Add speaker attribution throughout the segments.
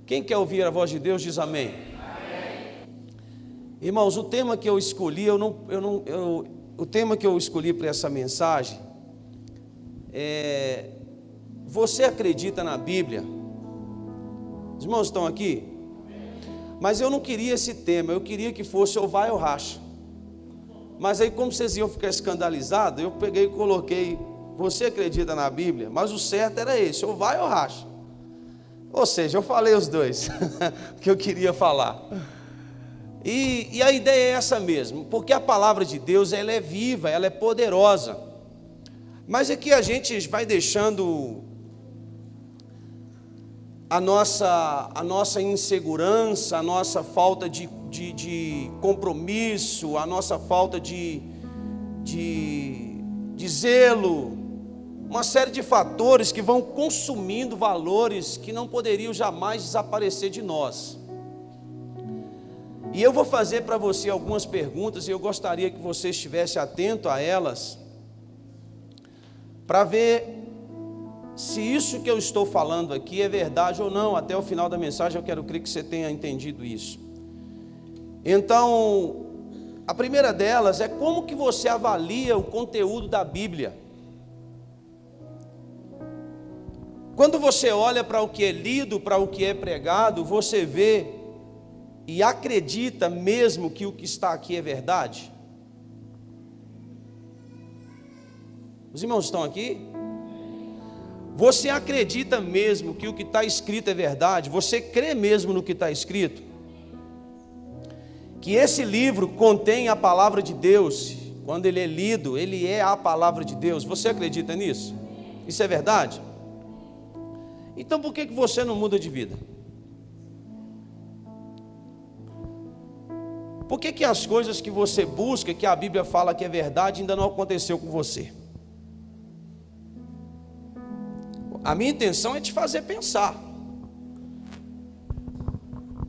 Speaker 1: Quem quer ouvir a voz de Deus diz amém. Amém. Irmãos, o tema que eu escolhi, o tema que eu escolhi para essa mensagem é: você acredita na Bíblia? Os irmãos estão aqui? Mas eu não queria esse tema, eu queria que fosse ou vai ou racha. Mas aí, como vocês iam ficar escandalizados, eu peguei e coloquei: você acredita na Bíblia? Mas o certo era esse, ou vai ou racha. Ou seja, eu falei os dois que eu queria falar. E a ideia é essa mesmo, porque a palavra de Deus, ela é viva, ela é poderosa. Mas aqui a gente vai deixando a nossa insegurança, a nossa falta de compromisso, a nossa falta de zelo, uma série de fatores que vão consumindo valores que não poderiam jamais desaparecer de nós. E eu vou fazer para você algumas perguntas e eu gostaria que você estivesse atento a elas, para ver se isso que eu estou falando aqui é verdade ou não. Até o final da mensagem eu quero crer que você tenha entendido isso. Então, a primeira delas é: como que você avalia o conteúdo da Bíblia? Quando você olha para o que é lido, para o que é pregado, você vê e acredita mesmo que o que está aqui é verdade? Os irmãos estão aqui? Você acredita mesmo que o que está escrito é verdade? Você crê mesmo no que está escrito? Que esse livro contém a palavra de Deus, quando ele é lido, ele é a palavra de Deus. Você acredita nisso? Isso é verdade? Então por que você não muda de vida? Por que as coisas que você busca, que a Bíblia fala que é verdade, ainda não aconteceu com você? A minha intenção é te fazer pensar.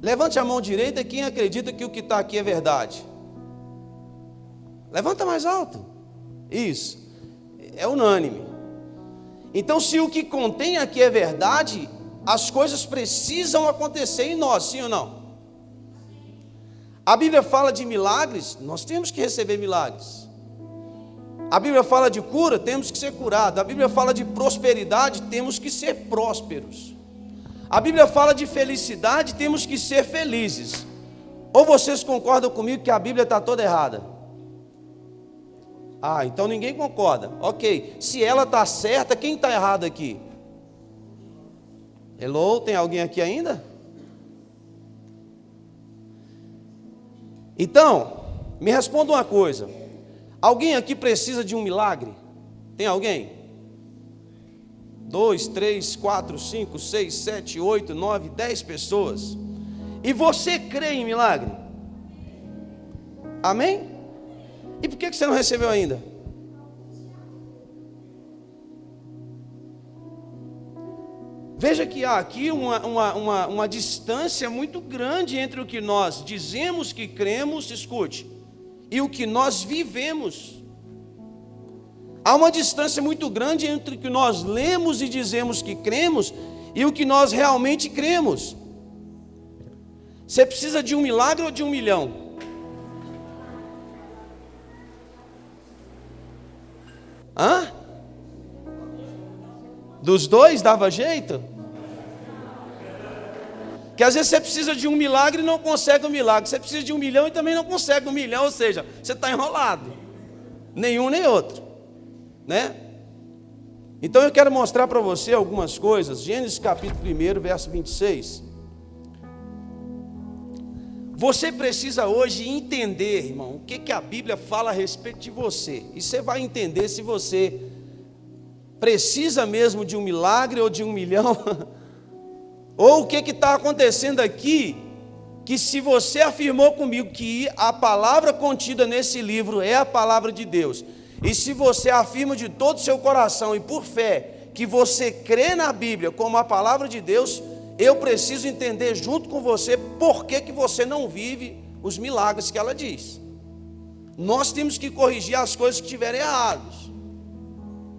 Speaker 1: Levante a mão direita quem acredita que o que está aqui é verdade. Levanta mais alto. Isso, é unânime. Então, se o que contém aqui é verdade, as coisas precisam acontecer em nós, sim ou não? A Bíblia fala de milagres, nós temos que receber milagres. A Bíblia fala de cura, temos que ser curados. A Bíblia fala de prosperidade, temos que ser prósperos. A Bíblia fala de felicidade, temos que ser felizes. Ou vocês concordam comigo que a Bíblia está toda errada? Ah, então ninguém concorda. Ok, se ela está certa, quem está errado aqui? Hello, tem alguém aqui ainda? Então, me responda uma coisa: alguém aqui precisa de um milagre? Tem alguém? 2, 3, 4, 5, 6, 7, 8, 9, 10 pessoas. E você crê em milagre? Amém? E por que você não recebeu ainda? Veja que há aqui uma distância muito grande entre o que nós dizemos que cremos, escute, e o que nós vivemos. Há uma distância muito grande entre o que nós lemos e dizemos que cremos e o que nós realmente cremos. Você precisa de um milagre ou de 1 milhão? Hã? Dos dois dava jeito? Que às vezes você precisa de um milagre e não consegue um milagre. Você precisa de 1 milhão e também não consegue 1 milhão. Ou seja, você está enrolado. Nenhum nem outro, né? Então eu quero mostrar para você algumas coisas. Gênesis capítulo 1, verso 26. Você precisa hoje entender, irmão, o que a Bíblia fala a respeito de você. E você vai entender se você precisa mesmo de um milagre ou de 1 milhão. Ou o que está acontecendo aqui, que se você afirmou comigo que a palavra contida nesse livro é a palavra de Deus, e se você afirma de todo o seu coração e por fé que você crê na Bíblia como a palavra de Deus, eu preciso entender junto com você por que você não vive os milagres que ela diz. Nós temos que corrigir as coisas que estiverem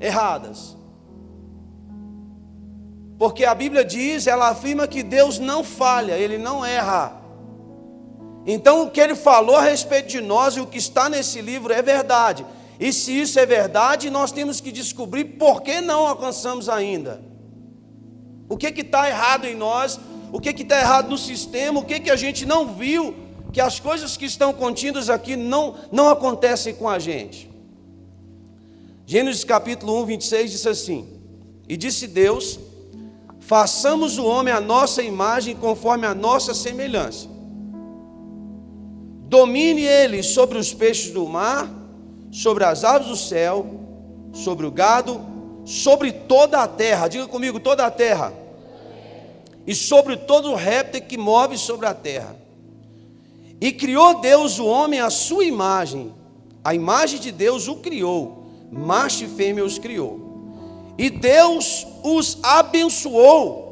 Speaker 1: erradas. Porque a Bíblia diz, ela afirma que Deus não falha, Ele não erra. Então o que Ele falou a respeito de nós e o que está nesse livro é verdade. E se isso é verdade, nós temos que descobrir por que não alcançamos ainda. O que está errado em nós, o que está errado no sistema, o que a gente não viu, que as coisas que estão contidas aqui não acontecem com a gente. Gênesis capítulo 1, 26 diz assim: E disse Deus, façamos o homem à nossa imagem, conforme a nossa semelhança. Domine ele sobre os peixes do mar, sobre as aves do céu, sobre o gado, sobre toda a terra, diga comigo, toda a terra, e sobre todo o réptil que move sobre a terra. E criou Deus o homem à sua imagem, a imagem de Deus o criou, macho e fêmea os criou. E Deus os abençoou,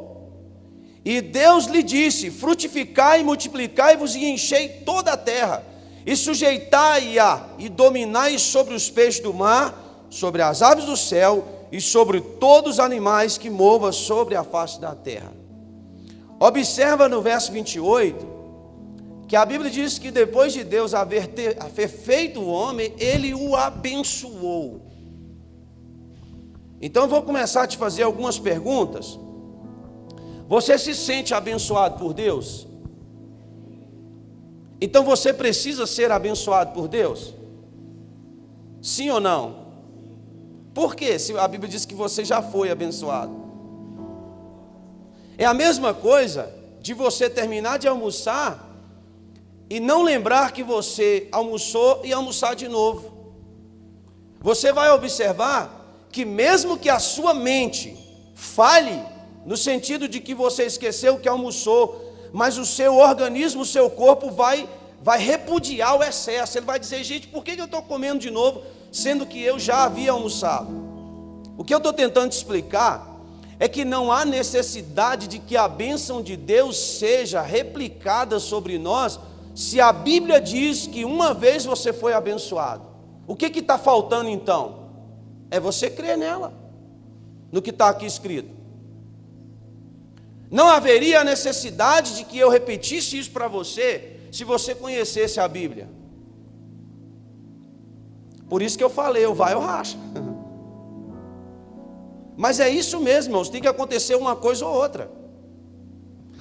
Speaker 1: e Deus lhe disse, frutificai e multiplicai-vos e enchei toda a terra, e sujeitai-a e dominai sobre os peixes do mar, sobre as aves do céu e sobre todos os animais que movam sobre a face da terra. Observa no verso 28, que a Bíblia diz que depois de Deus haver feito o homem, Ele o abençoou. Então eu vou começar a te fazer algumas perguntas. Você se sente abençoado por Deus? Então você precisa ser abençoado por Deus? Sim ou não? Por quê? Se a Bíblia diz que você já foi abençoado. É a mesma coisa de você terminar de almoçar e não lembrar que você almoçou e almoçar de novo. Você vai observar que mesmo que a sua mente falhe, no sentido de que você esqueceu que almoçou, mas o seu organismo, o seu corpo vai repudiar o excesso. Ele vai dizer, gente, por que eu estou comendo de novo, sendo que eu já havia almoçado? O que eu estou tentando te explicar é que não há necessidade de que a bênção de Deus seja replicada sobre nós, se a Bíblia diz que uma vez você foi abençoado. O que está faltando então? É você crer nela, no que está aqui escrito. Não haveria necessidade de que eu repetisse isso para você, se você conhecesse a Bíblia. Por isso que eu falei, ou vai ou racha. Mas é isso mesmo, irmãos, tem que acontecer uma coisa ou outra.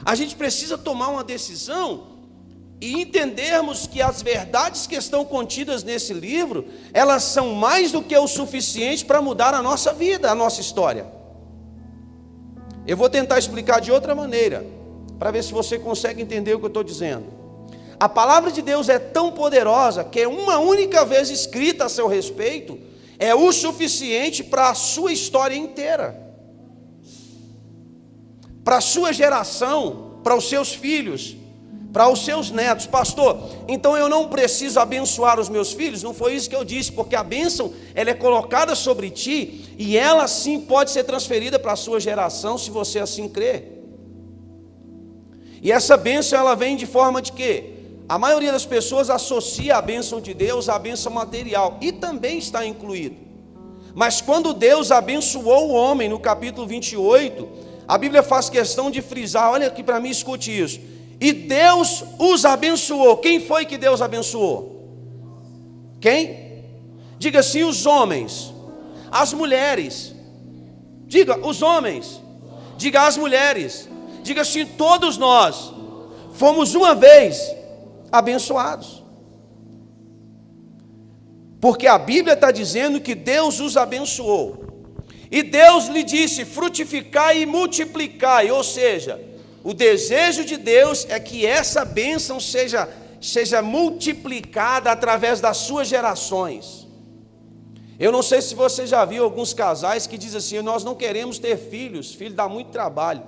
Speaker 1: A gente precisa tomar uma decisão e entendermos que as verdades que estão contidas nesse livro, elas são mais do que o suficiente para mudar a nossa vida, a nossa história. Eu vou tentar explicar de outra maneira, para ver se você consegue entender o que eu estou dizendo. A palavra de Deus é tão poderosa, que uma única vez escrita a seu respeito, é o suficiente para a sua história inteira. Para a sua geração, para os seus filhos, para os seus netos. Pastor, então eu não preciso abençoar os meus filhos? Não foi isso que eu disse, porque a bênção, ela é colocada sobre ti, e ela sim pode ser transferida para a sua geração, se você assim crer. E essa bênção, ela vem de forma de quê? A maioria das pessoas associa a bênção de Deus à bênção material, e também está incluído. Mas quando Deus abençoou o homem, no capítulo 28, a Bíblia faz questão de frisar, olha aqui para mim, escute isso. E Deus os abençoou. Quem foi que Deus abençoou? Quem? Diga assim, os homens. As mulheres. Diga, os homens. Diga, as mulheres. Diga assim, todos nós fomos uma vez abençoados. Porque a Bíblia está dizendo que Deus os abençoou. E Deus lhe disse, frutificai e multiplicai. Ou seja, o desejo de Deus é que essa bênção seja multiplicada através das suas gerações. Eu não sei se você já viu alguns casais que dizem assim, nós não queremos ter filhos, filho dá muito trabalho.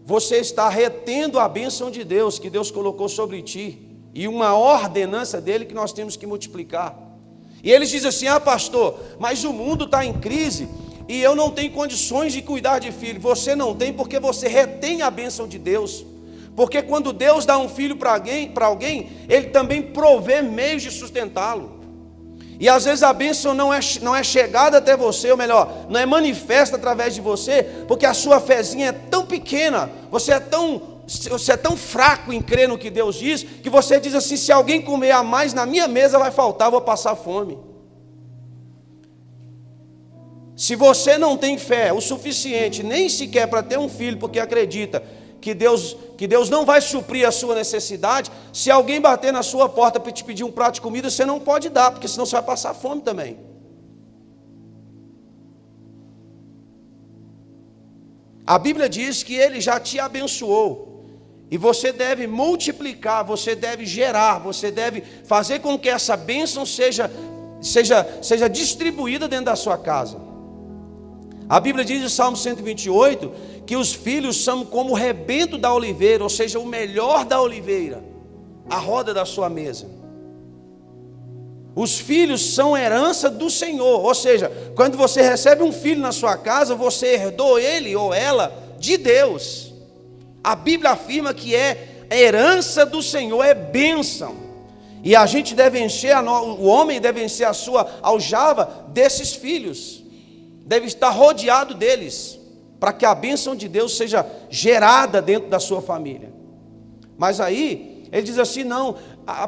Speaker 1: Você está retendo a bênção de Deus, que Deus colocou sobre ti, e uma ordenança dele que nós temos que multiplicar. E eles dizem assim, pastor, mas o mundo está em crise, e eu não tenho condições de cuidar de filho. Você não tem porque você retém a bênção de Deus. Porque quando Deus dá um filho para alguém, Ele também provê meios de sustentá-lo. E às vezes a bênção não é chegada até você, ou melhor, não é manifesta através de você, porque a sua fezinha é tão pequena, você é tão fraco em crer no que Deus diz, que você diz assim: se alguém comer a mais na minha mesa vai faltar, eu vou passar fome. Se você não tem fé o suficiente, nem sequer para ter um filho, porque acredita que Deus não vai suprir a sua necessidade, se alguém bater na sua porta para te pedir um prato de comida, você não pode dar, porque senão você vai passar fome também. A Bíblia diz que Ele já te abençoou, e você deve multiplicar, você deve gerar, você deve fazer com que essa bênção seja distribuída dentro da sua casa. A Bíblia diz em Salmo 128 que os filhos são como o rebento da oliveira, ou seja, o melhor da oliveira, a roda da sua mesa. Os filhos são herança do Senhor, ou seja, quando você recebe um filho na sua casa, você herdou ele ou ela de Deus. A Bíblia afirma que é herança do Senhor, é bênção. E a gente deve encher, o homem deve encher a sua aljava desses filhos. Deve estar rodeado deles, para que a bênção de Deus seja gerada dentro da sua família. Mas aí, ele diz assim: não,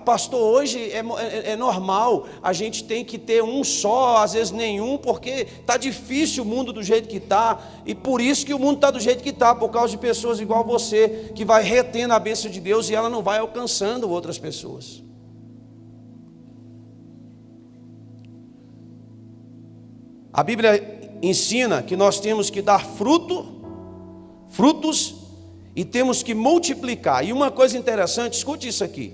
Speaker 1: pastor, hoje é normal, a gente tem que ter um só, às vezes nenhum, porque está difícil o mundo do jeito que está, e por isso que o mundo está do jeito que está, por causa de pessoas igual você, que vai retendo a bênção de Deus e ela não vai alcançando outras pessoas. A Bíblia ensina que nós temos que dar frutos e temos que multiplicar. E uma coisa interessante, escute isso aqui: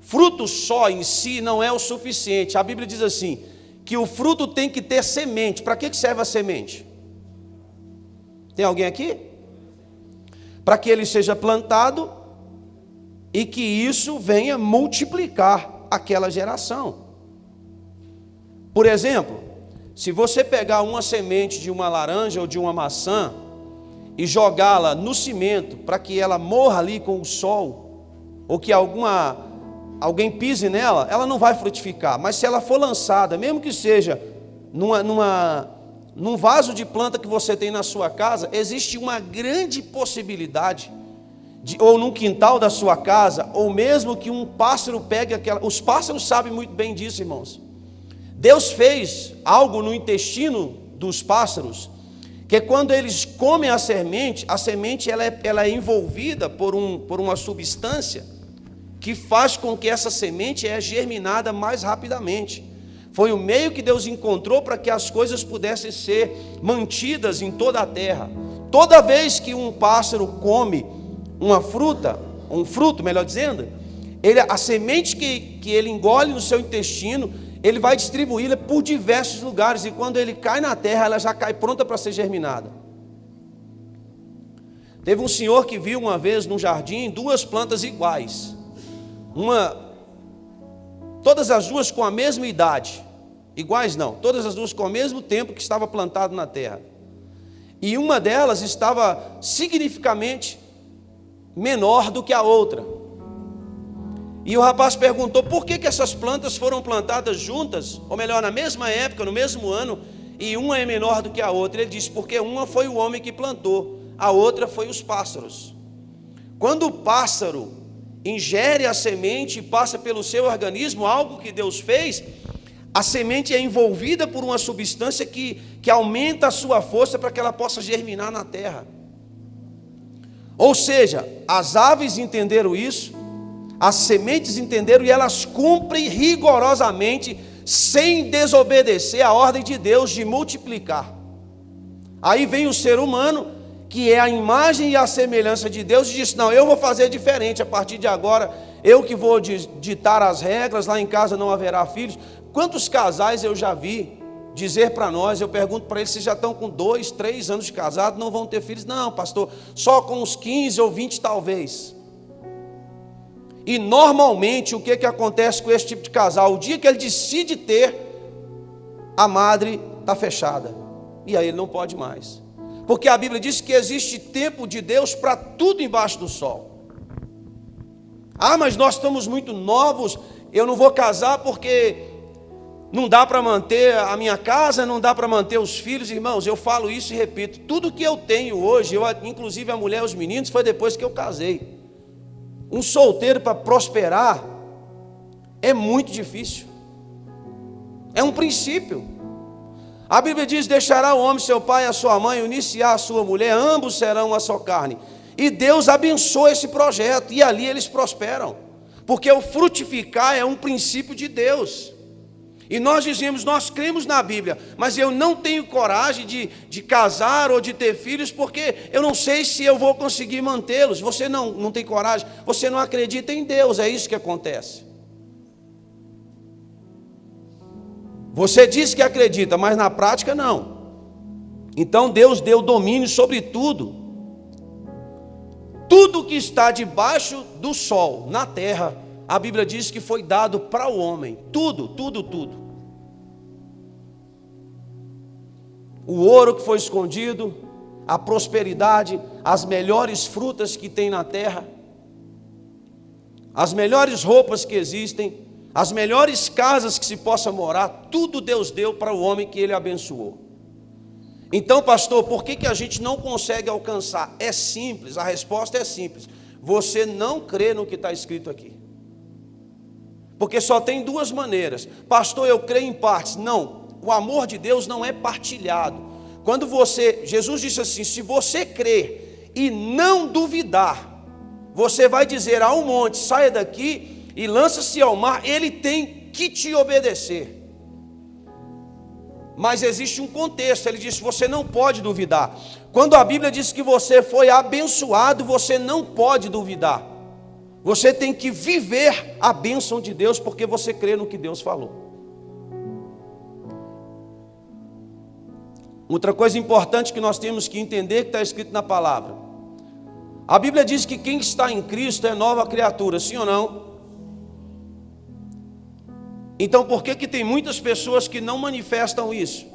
Speaker 1: fruto só em si não é o suficiente. A Bíblia diz assim, que o fruto tem que ter semente. Para que serve a semente? Tem alguém aqui? Para que ele seja plantado e que isso venha multiplicar aquela geração. Por exemplo, se você pegar uma semente de uma laranja ou de uma maçã e jogá-la no cimento para que ela morra ali com o sol, ou que alguém pise nela, ela não vai frutificar. Mas se ela for lançada, mesmo que seja num vaso de planta que você tem na sua casa, existe uma grande possibilidade, ou num quintal da sua casa, ou mesmo que um pássaro pegue aquela. Os pássaros sabem muito bem disso, irmãos. Deus fez algo no intestino dos pássaros, que quando eles comem a semente ela é envolvida por uma substância que faz com que essa semente é germinada mais rapidamente. Foi o meio que Deus encontrou para que as coisas pudessem ser mantidas em toda a terra. Toda vez que um pássaro come uma fruta, um fruto, melhor dizendo, a semente que ele engole no seu intestino, ele vai distribuí-la por diversos lugares, e quando ele cai na terra, ela já cai pronta para ser germinada. Teve um senhor que viu uma vez num jardim duas plantas iguais, todas as duas com a mesma idade, iguais não, todas as duas com o mesmo tempo que estava plantado na terra, e uma delas estava significativamente menor do que a outra. E o rapaz perguntou por que essas plantas foram plantadas juntas, ou melhor, na mesma época, no mesmo ano, e uma é menor do que a outra. Ele disse: porque uma foi o homem que plantou, a outra foi os pássaros. Quando o pássaro ingere a semente e passa pelo seu organismo, algo que Deus fez, a semente é envolvida por uma substância que aumenta a sua força para que ela possa germinar na terra. Ou seja, as aves entenderam isso, as sementes entenderam, e elas cumprem rigorosamente, sem desobedecer a ordem de Deus de multiplicar. Aí vem o ser humano, que é a imagem e a semelhança de Deus, e diz: não, eu vou fazer diferente, a partir de agora, eu que vou ditar as regras, lá em casa não haverá filhos. Quantos casais eu já vi dizer para nós, eu pergunto para eles, vocês já estão com 2, 3 anos de casado, não vão ter filhos? Não, pastor, só com uns 15 ou 20 talvez. E normalmente o que acontece com esse tipo de casal? O dia que ele decide ter, a madre está fechada, e aí ele não pode mais, porque a Bíblia diz que existe tempo de Deus para tudo embaixo do sol. Mas nós estamos muito novos, eu não vou casar porque não dá para manter a minha casa, não dá para manter os filhos. Irmãos, eu falo isso e repito, tudo que eu tenho hoje, inclusive a mulher e os meninos, foi depois que eu casei. Um solteiro para prosperar é muito difícil. É um princípio. A Bíblia diz: deixará o homem seu pai e a sua mãe, unir-se-á a sua mulher, ambos serão uma só carne. E Deus abençoa esse projeto, e ali eles prosperam, porque o frutificar é um princípio de Deus. E nós dizemos, nós cremos na Bíblia, mas eu não tenho coragem de casar ou de ter filhos, porque eu não sei se eu vou conseguir mantê-los. Você não tem coragem, você não acredita em Deus, é isso que acontece. Você diz que acredita, mas na prática não. Então Deus deu domínio sobre tudo. Tudo que está debaixo do sol, na terra, a Bíblia diz que foi dado para o homem. Tudo, tudo, tudo. O ouro que foi escondido, a prosperidade, as melhores frutas que tem na terra, as melhores roupas que existem, as melhores casas que se possa morar, tudo Deus deu para o homem que Ele abençoou. Então, pastor, por que a gente não consegue alcançar? É simples, a resposta é simples. Você não crê no que está escrito aqui. Porque só tem duas maneiras. Pastor, eu creio em partes. Não, o amor de Deus não é partilhado. Quando Jesus disse assim, se você crer e não duvidar, você vai dizer a um monte, saia daqui e lança-se ao mar, ele tem que te obedecer. Mas existe um contexto, ele diz, você não pode duvidar. Quando a Bíblia diz que você foi abençoado, você não pode duvidar. Você tem que viver a bênção de Deus, porque você crê no que Deus falou. Outra coisa importante que nós temos que entender, que está escrito na palavra. A Bíblia diz que quem está em Cristo é nova criatura, sim ou não? Então por que tem muitas pessoas que não manifestam isso?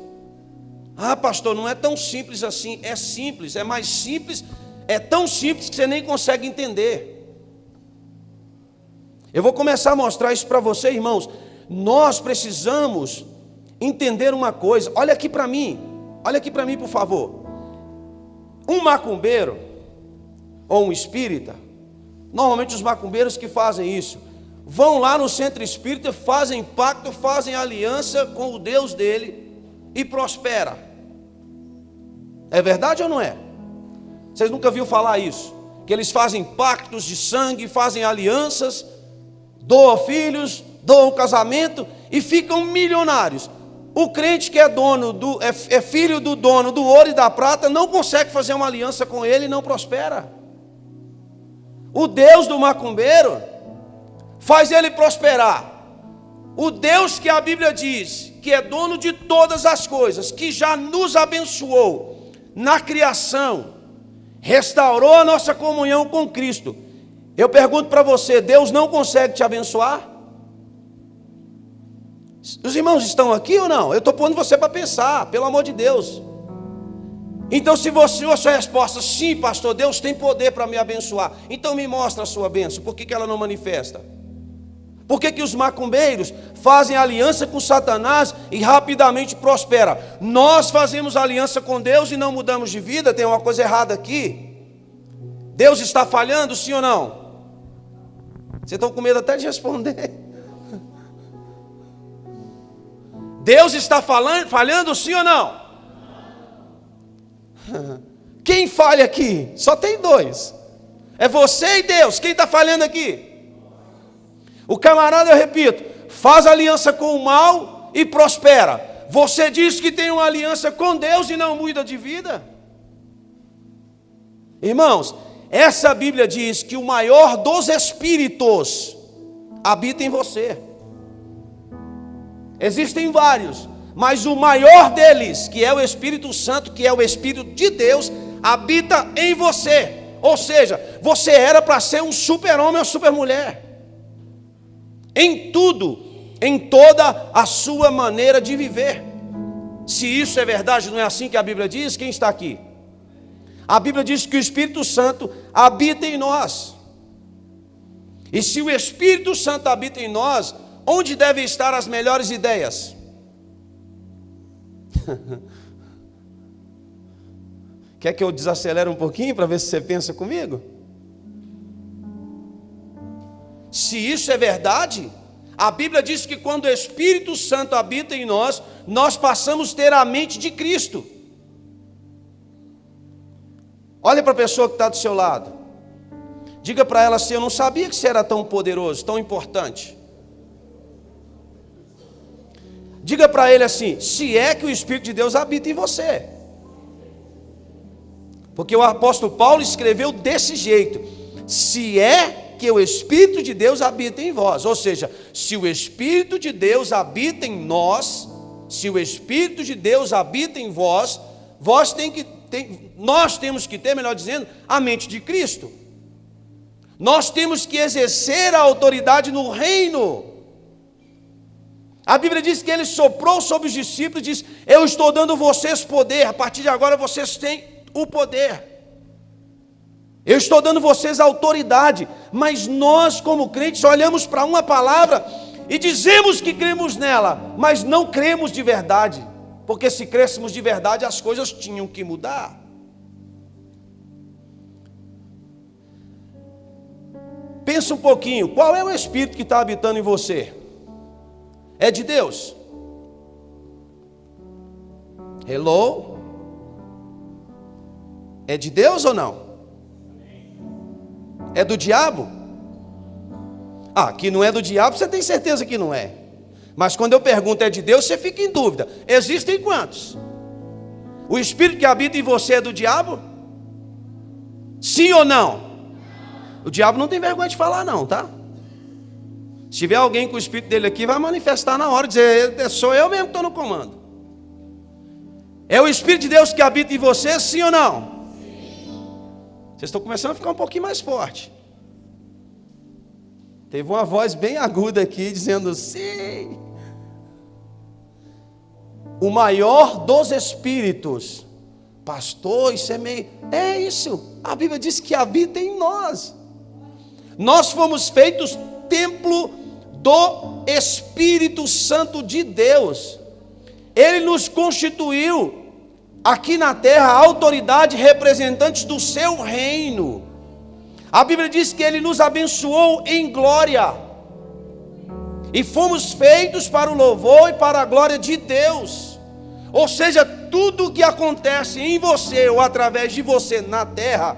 Speaker 1: Ah, pastor, não é tão simples assim. É simples, é mais simples, é tão simples que você nem consegue entender. Eu vou começar a mostrar isso para você, irmãos. Nós precisamos entender uma coisa. Olha aqui para mim, por favor. Um macumbeiro ou um espírita, normalmente os macumbeiros que fazem isso, vão lá no centro espírita, fazem pacto, fazem aliança com o Deus dele e prospera. É verdade ou não é? Vocês nunca viram falar isso? Que eles fazem pactos de sangue, fazem alianças, doam filhos, doam casamento e ficam milionários. O crente que é filho do dono do ouro e da prata não consegue fazer uma aliança com ele e não prospera. O Deus do macumbeiro faz ele prosperar. O Deus que a Bíblia diz que é dono de todas as coisas, que já nos abençoou na criação, restaurou a nossa comunhão com Cristo. Eu pergunto para você, Deus não consegue te abençoar? Os irmãos estão aqui ou não? Eu estou pondo você para pensar, pelo amor de Deus. Então, se a sua resposta, sim, pastor, Deus tem poder para me abençoar, então me mostra a sua bênção. Por que ela não manifesta? Por que os macumbeiros fazem aliança com Satanás e rapidamente prospera? Nós fazemos aliança com Deus e não mudamos de vida. Tem uma coisa errada aqui. Deus está falhando, sim ou não? Vocês estão com medo até de responder. Deus está falhando, sim ou não? Quem falha aqui? Só tem dois. É você e Deus. Quem está falhando aqui? O camarada, eu repito, faz aliança com o mal e prospera. Você diz que tem uma aliança com Deus e não muda de vida? Irmãos, essa Bíblia diz que o maior dos espíritos habita em você. Existem vários, mas o maior deles, que é o Espírito Santo, que é o Espírito de Deus, habita em você. Ou seja, você era para ser um super-homem ou super-mulher. Em tudo, em toda a sua maneira de viver. Se isso é verdade, não é assim que a Bíblia diz? Quem está aqui? A Bíblia diz que o Espírito Santo habita em nós. E se o Espírito Santo habita em nós, onde devem estar as melhores ideias? Quer que eu desacelere um pouquinho para ver se você pensa comigo? Se isso é verdade, a Bíblia diz que quando o Espírito Santo habita em nós, nós passamos a ter a mente de Cristo. Olha para a pessoa que está do seu lado. Diga para ela assim: eu não sabia que você era tão poderoso, tão importante. Diga para ele assim: se é que o Espírito de Deus habita em você. Porque o apóstolo Paulo escreveu desse jeito: se é que o Espírito de Deus habita em vós. Ou seja, se o Espírito de Deus habita em nós, se o Espírito de Deus habita em vós, nós temos que ter, melhor dizendo, a mente de Cristo. Nós temos que exercer a autoridade no reino. A Bíblia diz que ele soprou sobre os discípulos e diz: eu estou dando vocês poder, a partir de agora vocês têm o poder. Eu estou dando vocês autoridade. Mas nós, como crentes, olhamos para uma palavra e dizemos que cremos nela, mas não cremos de verdade. Porque se crêssemos de verdade, as coisas tinham que mudar. Pensa um pouquinho, qual é o Espírito que está habitando em você? É de Deus? Hello? É de Deus ou não? É do diabo? Que não é do diabo, você tem certeza que não é. Mas quando eu pergunto é de Deus, você fica em dúvida. Existem quantos? O Espírito que habita em você é do diabo? Sim ou não? O diabo não tem vergonha de falar não, tá? Se tiver alguém com o Espírito dele aqui, vai manifestar na hora, dizer: sou eu mesmo que estou no comando. É o Espírito de Deus que habita em você, sim ou não? Vocês estão começando a ficar um pouquinho mais forte. Teve uma voz bem aguda aqui dizendo sim. O maior dos espíritos. Pastor, isso é meio... É isso. A Bíblia diz que habita em nós. Nós fomos feitos templo do Espírito Santo de Deus. Ele nos constituiu aqui na terra autoridade, representantes do seu reino. A Bíblia diz que ele nos abençoou em glória, e fomos feitos para o louvor e para a glória de Deus. Ou seja, tudo o que acontece em você ou através de você na terra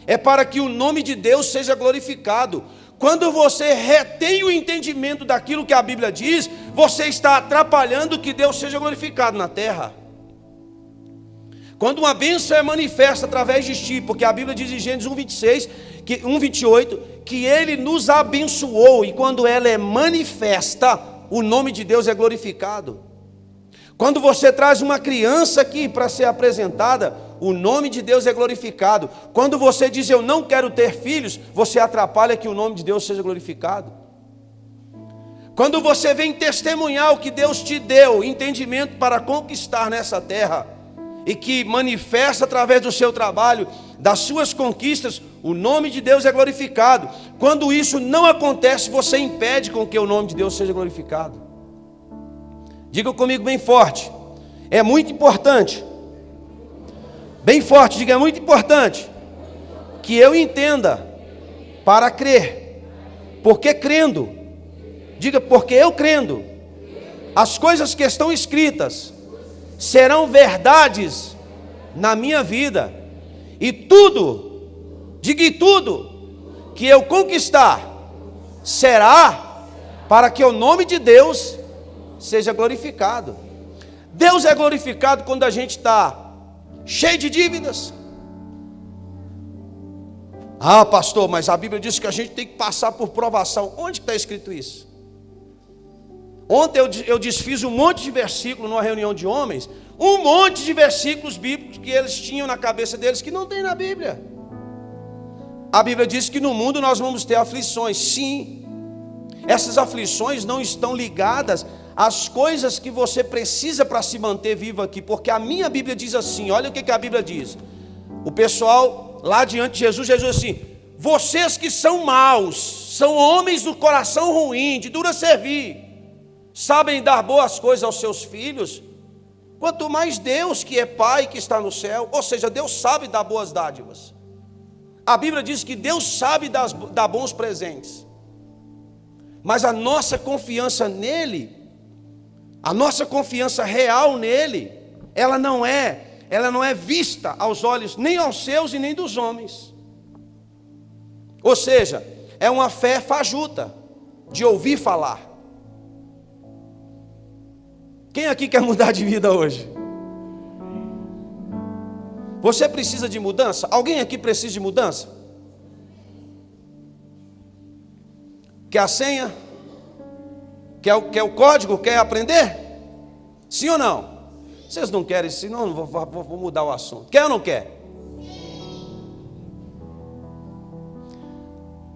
Speaker 1: é para que o nome de Deus seja glorificado. Quando você retém o entendimento daquilo que a Bíblia diz, você está atrapalhando que Deus seja glorificado na terra. Quando uma bênção é manifesta através de ti, porque a Bíblia diz em Gênesis 1:28, que ele nos abençoou, e quando ela é manifesta, o nome de Deus é glorificado. Quando você traz uma criança aqui para ser apresentada, o nome de Deus é glorificado. Quando você diz eu não quero ter filhos, você atrapalha que o nome de Deus seja glorificado. Quando você vem testemunhar o que Deus te deu, entendimento para conquistar nessa terra, e que manifesta através do seu trabalho, das suas conquistas, o nome de Deus é glorificado. Quando isso não acontece, você impede com que o nome de Deus seja glorificado. Diga comigo bem forte: é muito importante. Bem forte, diga: é muito importante que eu entenda para crer. Porque crendo, diga: porque eu crendo, as coisas que estão escritas serão verdades na minha vida. E tudo, diga: e tudo que eu conquistar será para que o nome de Deus seja glorificado. Deus é glorificado quando a gente está cheio de dívidas. Pastor, mas a Bíblia diz que a gente tem que passar por provação. Onde está escrito isso? Ontem eu desfiz um monte de versículos numa reunião de homens, um monte de versículos bíblicos que eles tinham na cabeça deles que não tem na Bíblia. A Bíblia diz que no mundo nós vamos ter aflições. Sim, essas aflições não estão ligadas às coisas que você precisa para se manter vivo aqui, porque a minha Bíblia diz assim, olha o que a Bíblia diz. O pessoal lá diante de Jesus diz assim: vocês que são maus, são homens do coração ruim, de dura servir, sabem dar boas coisas aos seus filhos, Quanto mais Deus, que é Pai, que está no céu, ou seja, Deus sabe dar boas dádivas. A Bíblia diz que Deus sabe dar bons presentes. Mas a nossa confiança nele, a nossa confiança real nele, ela não é vista aos olhos nem aos seus e nem dos homens. Ou seja, é uma fé fajuta, de ouvir falar. Quem aqui quer mudar de vida hoje? Você precisa de mudança? Alguém aqui precisa de mudança? Quer a senha? Quer o código? Quer aprender? Sim ou não? Vocês não querem, senão eu vou mudar o assunto. Quer ou não quer?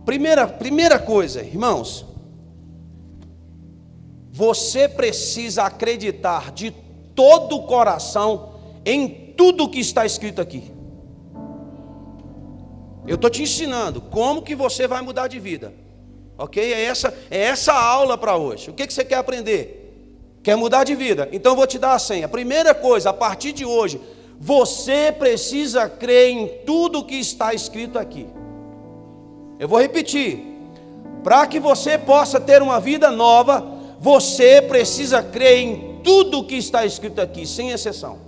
Speaker 1: Primeira coisa, irmãos, você precisa acreditar de todo o coração em tudo que está escrito aqui. Eu estou te ensinando como que você vai mudar de vida, ok? É essa a aula para hoje. O que você quer aprender? Quer mudar de vida? Então eu vou te dar a senha. Primeira coisa, a partir de hoje, você precisa crer em tudo que está escrito aqui. Eu vou repetir. Para que você possa ter uma vida nova, você precisa crer em tudo que está escrito aqui, sem exceção.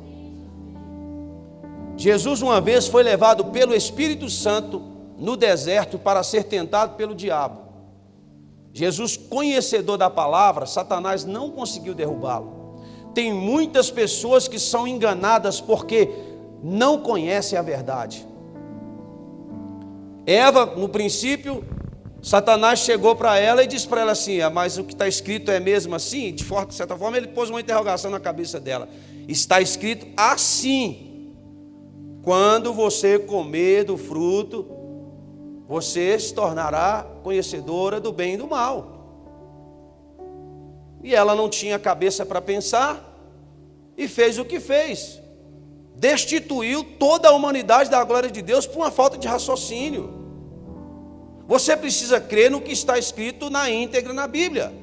Speaker 1: Jesus uma vez foi levado pelo Espírito Santo no deserto para ser tentado pelo diabo. Jesus, conhecedor da palavra, Satanás não conseguiu derrubá-lo. Tem muitas pessoas que são enganadas porque não conhecem a verdade. Eva, no princípio, Satanás chegou para ela e disse para ela assim: mas o que está escrito é mesmo assim? De certa forma ele pôs uma interrogação na cabeça dela. Está escrito assim: quando você comer do fruto, você se tornará conhecedora do bem e do mal. E ela não tinha cabeça para pensar e fez o que fez. Destituiu toda a humanidade da glória de Deus por uma falta de raciocínio. Você precisa crer no que está escrito na íntegra na Bíblia.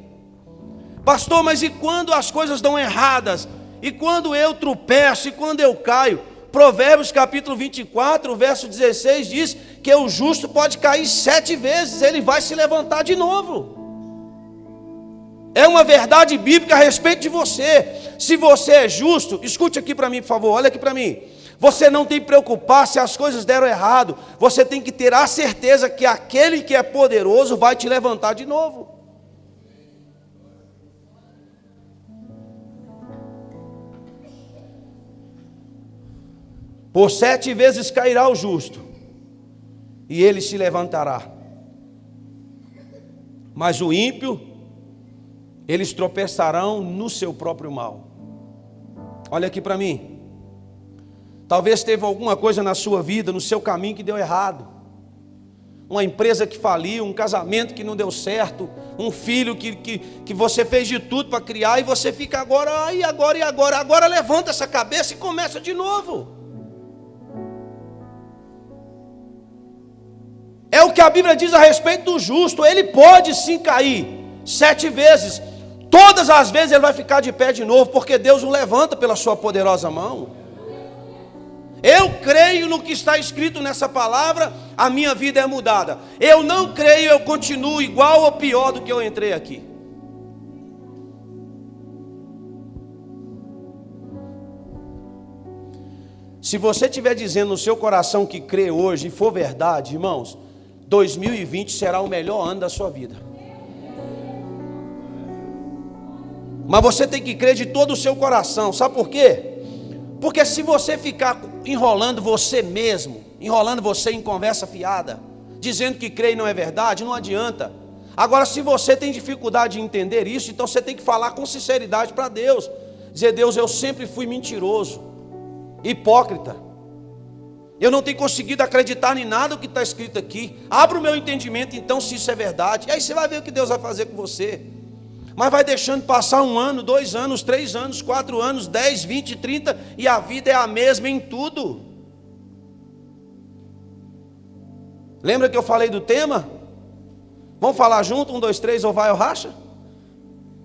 Speaker 1: Pastor, mas e quando as coisas dão erradas? E quando eu tropeço? E quando eu caio? Provérbios capítulo 24, verso 16 diz que o justo pode cair 7 vezes, ele vai se levantar de novo. É uma verdade bíblica a respeito de você. Se você é justo, escute aqui para mim, por favor, olha aqui para mim. Você não tem que preocupar se as coisas deram errado. Você tem que ter a certeza que aquele que é poderoso vai te levantar de novo. Por 7 vezes cairá o justo, e ele se levantará. Mas o ímpio, eles tropeçarão no seu próprio mal. Olha aqui para mim. Talvez teve alguma coisa na sua vida, no seu caminho que deu errado. Uma empresa que faliu, um casamento que não deu certo, um filho que você fez de tudo para criar, e você fica agora, e agora. Agora levanta essa cabeça e começa de novo. É o que a Bíblia diz a respeito do justo. Ele pode sim cair 7 vezes. Todas as vezes ele vai ficar de pé de novo, porque Deus o levanta pela sua poderosa mão. Eu creio no que está escrito nessa palavra, a minha vida é mudada. Eu não creio, eu continuo igual ou pior do que eu entrei aqui. Se você estiver dizendo no seu coração que crê hoje e for verdade, irmãos, 2020 será o melhor ano da sua vida. Mas você tem que crer de todo o seu coração. Sabe por quê? Porque se você ficar enrolando você mesmo, enrolando você em conversa fiada, dizendo que crê e não é verdade, não adianta. Agora, se você tem dificuldade de entender isso, então você tem que falar com sinceridade para Deus. Dizer: Deus, eu sempre fui mentiroso, hipócrita. Eu não tenho conseguido acreditar em nada do que está escrito aqui. Abra o meu entendimento então, se isso é verdade. E aí você vai ver o que Deus vai fazer com você. Mas vai deixando passar 1 ano, 2 anos, 3 anos, 4 anos, 10, 20, 30, e a vida é a mesma em tudo. Lembra que eu falei do tema? Vamos falar junto? 1, 2, 3, ou vai ou racha?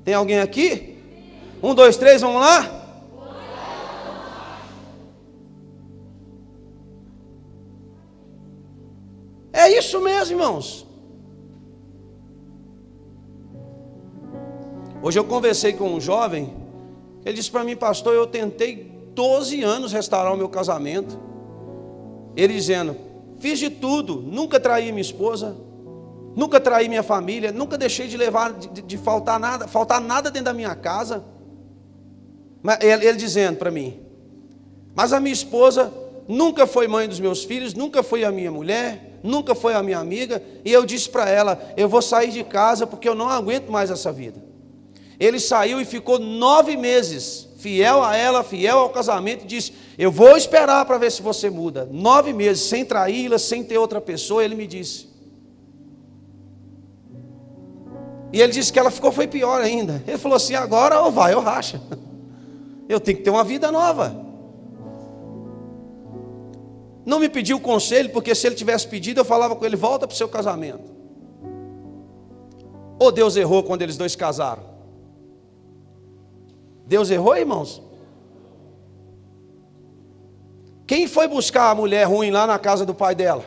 Speaker 1: Tem alguém aqui? 1, 2, 3, vamos lá? isso mesmo, irmãos. Hoje eu conversei com um jovem, ele disse para mim: pastor, eu tentei 12 anos restaurar o meu casamento. Ele dizendo: fiz de tudo, nunca traí minha esposa, nunca traí minha família, nunca deixei de levar, de faltar nada dentro da minha casa. Ele dizendo para mim: mas a minha esposa nunca foi mãe dos meus filhos, nunca foi a minha mulher, nunca foi a minha amiga. E eu disse para ela: eu vou sair de casa porque eu não aguento mais essa vida. Ele saiu e ficou 9 meses, fiel a ela, fiel ao casamento, e disse: eu vou esperar para ver se você muda. 9 meses, sem traí-la, sem ter outra pessoa. Ele me disse. E ele disse que ela ficou, foi pior ainda. Ele falou assim: agora ou vai ou racha. Eu tenho que ter uma vida nova. Não me pediu conselho, porque se ele tivesse pedido, eu falava com ele: volta para o seu casamento. Ou Deus errou quando eles dois casaram? Deus errou, irmãos? Quem foi buscar a mulher ruim lá na casa do pai dela?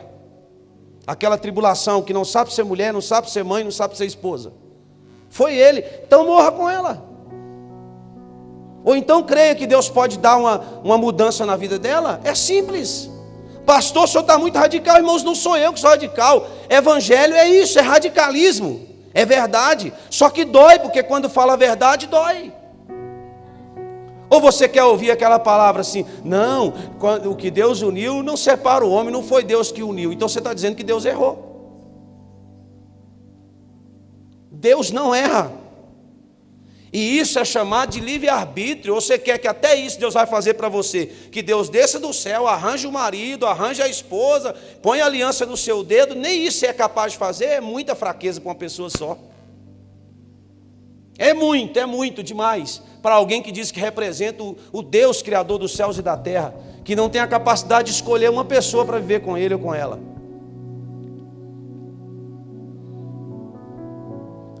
Speaker 1: Aquela tribulação que não sabe ser mulher, não sabe ser mãe, não sabe ser esposa. Foi ele. Então morra com ela. Ou então creia que Deus pode dar uma mudança na vida dela. É simples. Pastor, o senhor está muito radical. Irmãos, não sou eu que sou radical. Evangelho é isso, é radicalismo. É verdade. Só que dói, porque quando fala a verdade, dói. Ou você quer ouvir aquela palavra assim: não, o que Deus uniu não separa o homem, não foi Deus que uniu. Então você está dizendo que Deus errou. Deus não erra. E isso é chamado de livre-arbítrio. Ou você quer que até isso Deus vai fazer para você? Que Deus desça do céu, arranje o marido, arranje a esposa, põe a aliança no seu dedo. Nem isso você é capaz de fazer. É muita fraqueza para uma pessoa só. É muito demais para alguém que diz que representa o Deus Criador dos céus e da terra, que não tem a capacidade de escolher uma pessoa para viver com ele ou com ela.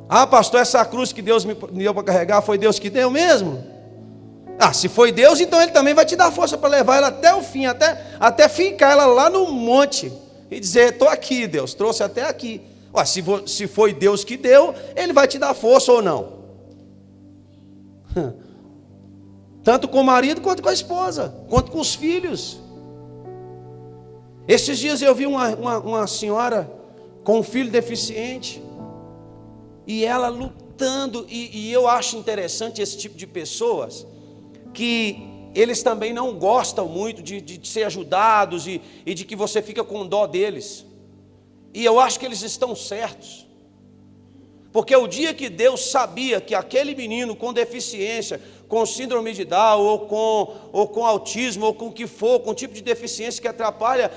Speaker 1: Ah, pastor, essa cruz que Deus me deu para carregar, foi Deus que deu mesmo? Ah, se foi Deus, então Ele também vai te dar força para levar ela até o fim, até fincar ela lá no monte e dizer: estou aqui, Deus, trouxe até aqui. Ué, se foi Deus que deu, Ele vai te dar força ou não? Tanto com o marido, quanto com a esposa, quanto com os filhos. Esses dias eu vi uma senhora com um filho deficiente, e ela lutando, e eu acho interessante esse tipo de pessoas, que eles também não gostam muito de ser ajudados, e de que você fica com dó deles, e eu acho que eles estão certos. Porque o dia que Deus sabia que aquele menino com deficiência, com síndrome de Down, ou com autismo, ou com o que for, com um tipo de deficiência que atrapalha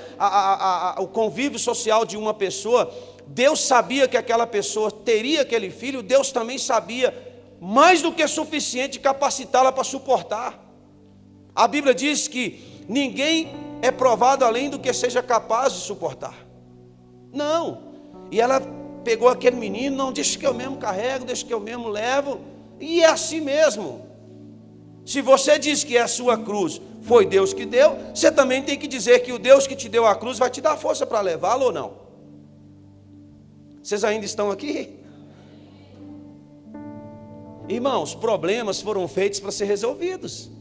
Speaker 1: o convívio social de uma pessoa, Deus sabia que aquela pessoa teria aquele filho. Deus também sabia, mais do que suficiente, capacitá-la para suportar. A Bíblia diz que ninguém é provado além do que seja capaz de suportar. Não. E ela pegou aquele menino: não, deixa que eu mesmo carrego, deixa que eu mesmo levo. E é assim mesmo. Se você diz que é a sua cruz foi Deus que deu, você também tem que dizer que o Deus que te deu a cruz vai te dar força para levá-la ou não. Vocês ainda estão aqui? Irmãos, problemas foram feitos para ser resolvidos.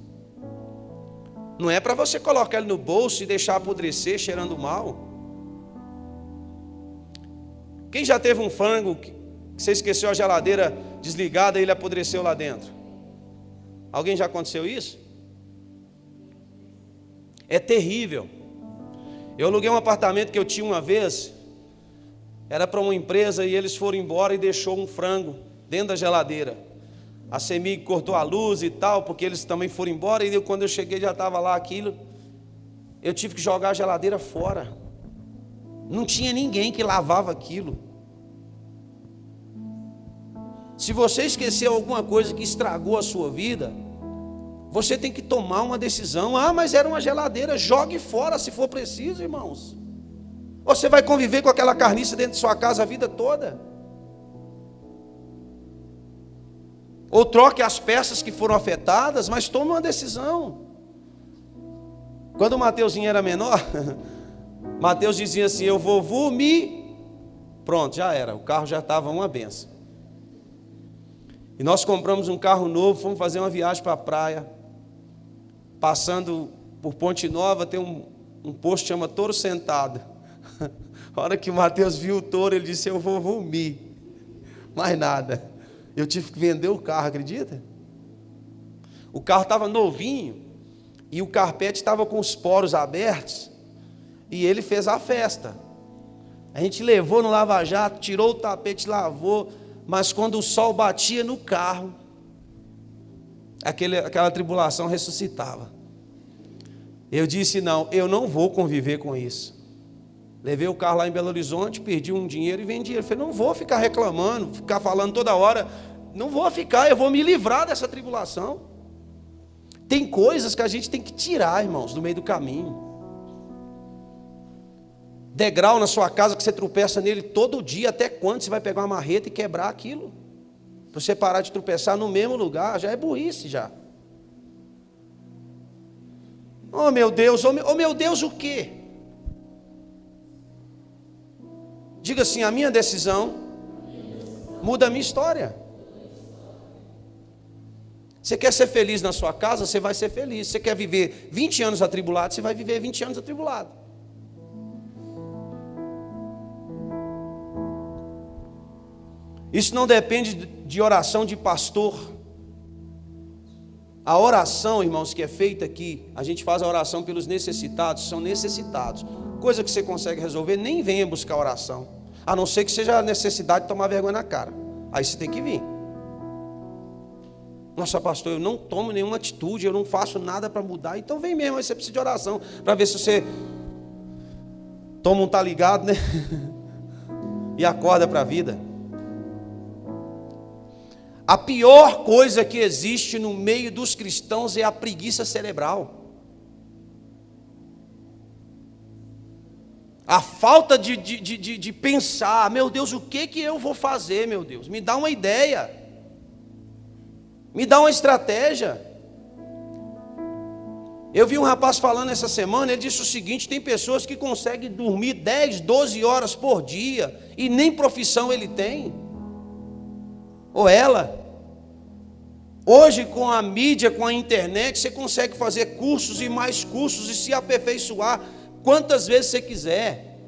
Speaker 1: Não é para você colocar ele no bolso e deixar apodrecer cheirando mal. Quem já teve um frango que você esqueceu a geladeira desligada e ele apodreceu lá dentro? Alguém já aconteceu isso? É terrível. Eu aluguei um apartamento que eu tinha uma vez, era para uma empresa, e eles foram embora e deixou um frango dentro da geladeira. A CEMIG cortou a luz e tal, porque eles também foram embora, e quando eu cheguei já estava lá aquilo. Eu tive que jogar a geladeira fora. Não tinha ninguém que lavava aquilo. Se você esqueceu alguma coisa que estragou a sua vida, você tem que tomar uma decisão. Ah, mas era uma geladeira. Jogue fora se for preciso, irmãos. Você vai conviver com aquela carniça dentro de sua casa a vida toda? Ou troque as peças que foram afetadas, mas tome uma decisão. Quando o Mateuzinho era menor, Mateus dizia assim: eu vou vomitar. Pronto, já era, o carro já estava uma benção. E nós compramos um carro novo, fomos fazer uma viagem para a praia, passando por Ponte Nova, tem um posto que chama Touro Sentado. A hora que o Mateus viu o touro, ele disse, eu vou vomir, mais nada. Eu tive que vender o carro, acredita? O carro estava novinho, e o carpete estava com os poros abertos, e ele fez a festa. A gente levou no lava-jato, tirou o tapete, lavou, mas quando o sol batia no carro, aquela tribulação ressuscitava. Eu disse, não, eu não vou conviver com isso. Levei o carro lá em Belo Horizonte, perdi um dinheiro e vendi. Eu falei, não vou ficar reclamando, ficar falando toda hora, não vou ficar, eu vou me livrar dessa tribulação. Tem coisas que a gente tem que tirar, irmãos, do meio do caminho. Degrau na sua casa que você tropeça nele todo dia, até quando você vai pegar uma marreta e quebrar aquilo? Para você parar de tropeçar no mesmo lugar, já é burrice já. Oh meu Deus, oh meu Deus, o quê? Diga assim, a minha decisão muda a minha história. Você quer ser feliz na sua casa, você vai ser feliz. Você quer viver 20 anos atribulado, você vai viver 20 anos atribulado. Isso não depende de oração de pastor. A oração, irmãos, que é feita aqui, a gente faz a oração pelos necessitados, são necessitados. Coisa que você consegue resolver, nem venha buscar oração. A não ser que seja a necessidade de tomar vergonha na cara. Aí você tem que vir. Nossa, pastor, eu não tomo nenhuma atitude, eu não faço nada para mudar. Então vem mesmo, aí você precisa de oração, para ver se você toma um tá ligado, né? E acorda para a vida. A pior coisa que existe no meio dos cristãos é a preguiça cerebral. A falta de pensar, meu Deus, o que eu vou fazer, meu Deus? Me dá uma ideia. Me dá uma estratégia. Eu vi um rapaz falando essa semana, ele disse o seguinte, tem pessoas que conseguem dormir 10, 12 horas por dia, e nem profissão ele tem. Ou ela. Hoje com a mídia, com a internet, você consegue fazer cursos e mais cursos e se aperfeiçoar quantas vezes você quiser.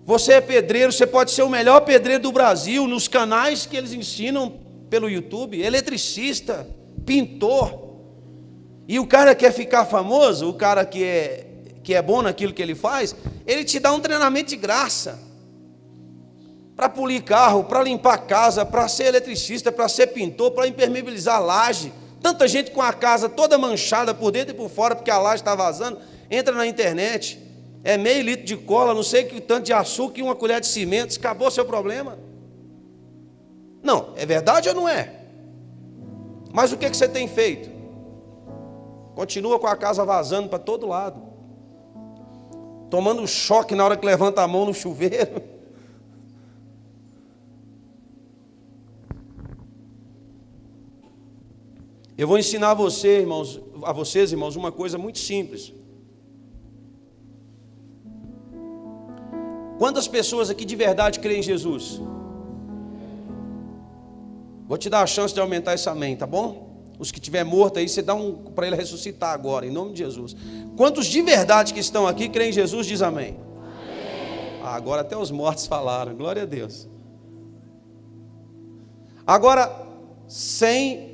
Speaker 1: Você é pedreiro, você pode ser o melhor pedreiro do Brasil, nos canais que eles ensinam pelo YouTube, eletricista, pintor. E o cara quer ficar famoso, o cara que é bom naquilo que ele faz, ele te dá um treinamento de graça. Para polir carro, para limpar casa, para ser eletricista, para ser pintor, para impermeabilizar a laje. Tanta gente com a casa toda manchada por dentro e por fora, porque a laje está vazando. Entra na internet, é meio litro de cola, não sei que tanto de açúcar e uma colher de cimento, acabou o seu problema. Não, é verdade ou não é? Mas o que você tem feito? Continua com a casa vazando para todo lado, tomando um choque na hora que levanta a mão no chuveiro. Eu vou ensinar a vocês, irmãos, uma coisa muito simples. Quantas pessoas aqui de verdade creem em Jesus? Vou te dar a chance de aumentar esse amém, tá bom? Os que estiver morto aí, você dá para ele ressuscitar agora, em nome de Jesus. Quantos de verdade que estão aqui creem em Jesus, diz amém? Amém. Agora até os mortos falaram, glória a Deus. Agora, sem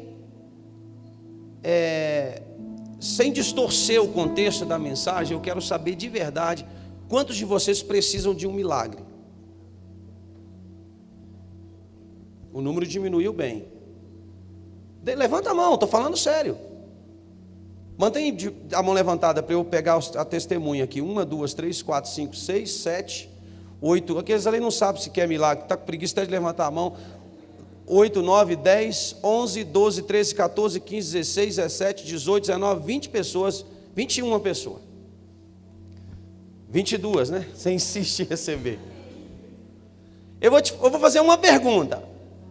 Speaker 1: distorcer o contexto da mensagem, eu quero saber de verdade, quantos de vocês precisam de um milagre? O número diminuiu bem. Levanta a mão, estou falando sério. Mantém a mão levantada para eu pegar a testemunha aqui. 1, 2, 3, 4, 5, 6, 7, 8. Aqueles ali não sabem se quer milagre, está com preguiça de levantar a mão. 8, 9, 10, 11, 12, 13, 14, 15, 16, 17, 18, 19, 20 pessoas, 21 pessoas. 22, né? Você insiste em receber. Eu vou fazer uma pergunta.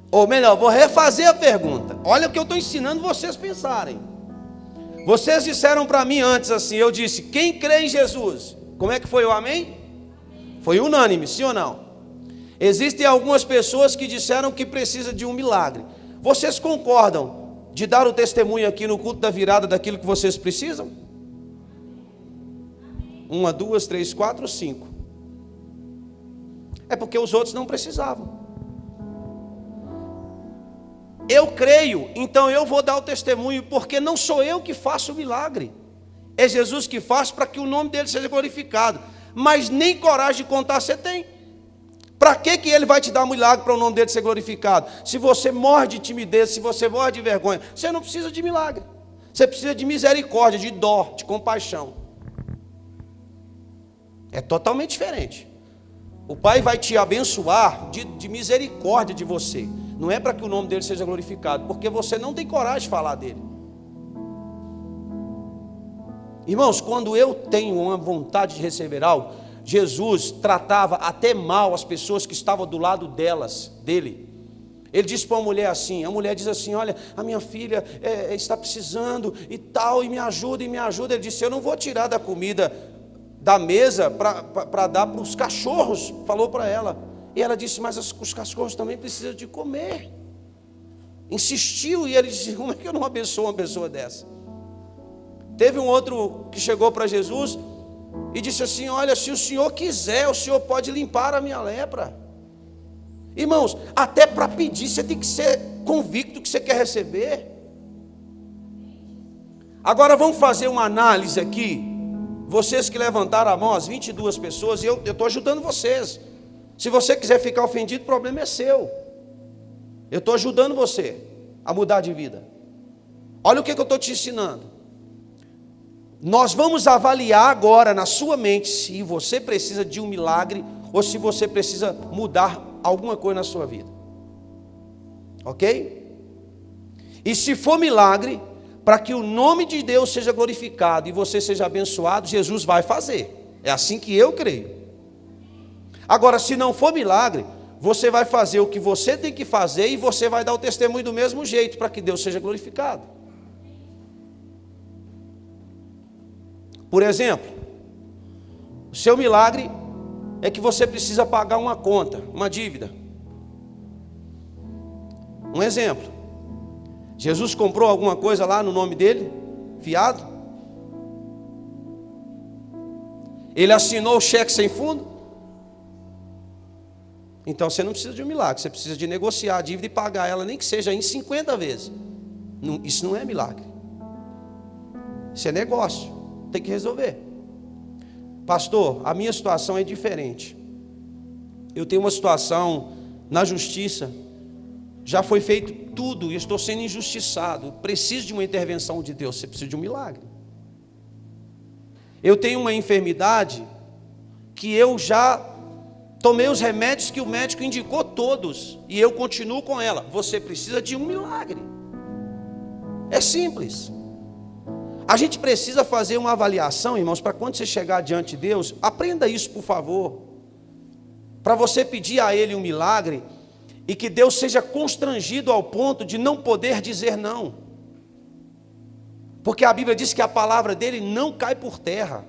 Speaker 1: Ou melhor, vou refazer a pergunta. Olha o que eu estou ensinando vocês a pensarem. Vocês disseram para mim antes assim, eu disse, quem crê em Jesus? Como é que foi o amém? Foi unânime, sim ou não? Existem algumas pessoas que disseram que precisa de um milagre. Vocês concordam de dar o testemunho aqui no culto da virada daquilo que vocês precisam? 1, 2, 3, 4, 5. É porque os outros não precisavam. Eu creio, então eu vou dar o testemunho, porque não sou eu que faço o milagre. É Jesus que faz para que o nome dele seja glorificado. Mas nem coragem de contar você tem. Para que ele vai te dar um milagre para o nome dele ser glorificado? Se você morre de timidez, se você morre de vergonha, você não precisa de milagre. Você precisa de misericórdia, de dó, de compaixão. É totalmente diferente. O Pai vai te abençoar de misericórdia de você. Não é para que o nome dele seja glorificado, porque você não tem coragem de falar dele. Irmãos, quando eu tenho uma vontade de receber algo, Jesus tratava até mal as pessoas que estavam do lado dele. Ele disse para uma mulher assim, a mulher diz assim, olha, a minha filha está precisando e tal, e me ajuda. Ele disse, eu não vou tirar da comida da mesa para dar para os cachorros, falou para ela. E ela disse, mas os cachorros também precisam de comer. Insistiu, e ele disse, como é que eu não abençoo uma pessoa dessa? Teve um outro que chegou para Jesus e disse assim, olha, se o senhor quiser, o senhor pode limpar a minha lepra. Irmãos, até para pedir, você tem que ser convicto que você quer receber. Agora vamos fazer uma análise aqui. Vocês que levantaram a mão, as 22 pessoas, e eu estou ajudando vocês. Se você quiser ficar ofendido, o problema é seu. Eu estou ajudando você a mudar de vida. Olha o que eu estou te ensinando. Nós vamos avaliar agora na sua mente se você precisa de um milagre ou se você precisa mudar alguma coisa na sua vida. Ok? E se for milagre, para que o nome de Deus seja glorificado e você seja abençoado, Jesus vai fazer. É assim que eu creio. Agora, se não for milagre, você vai fazer o que você tem que fazer e você vai dar o testemunho do mesmo jeito, para que Deus seja glorificado. Por exemplo, o seu milagre é que você precisa pagar uma conta, uma dívida. Um exemplo. Jesus comprou alguma coisa lá no nome dele, fiado. Ele assinou o cheque sem fundo. Então você não precisa de um milagre, você precisa de negociar a dívida e pagar ela, nem que seja em 50 vezes. Isso não é milagre. Isso é negócio, tem que resolver. Pastor, a minha situação é diferente. Eu tenho uma situação na justiça, já foi feito tudo e estou sendo injustiçado. Preciso de uma intervenção de Deus. Você precisa de um milagre. Eu tenho uma enfermidade que eu já tomei os remédios que o médico indicou todos e eu continuo com ela. Você precisa de um milagre. É simples. A gente precisa fazer uma avaliação, irmãos, para quando você chegar diante de Deus, aprenda isso, por favor. Para você pedir a Ele um milagre e que Deus seja constrangido ao ponto de não poder dizer não. Porque a Bíblia diz que a palavra dele não cai por terra.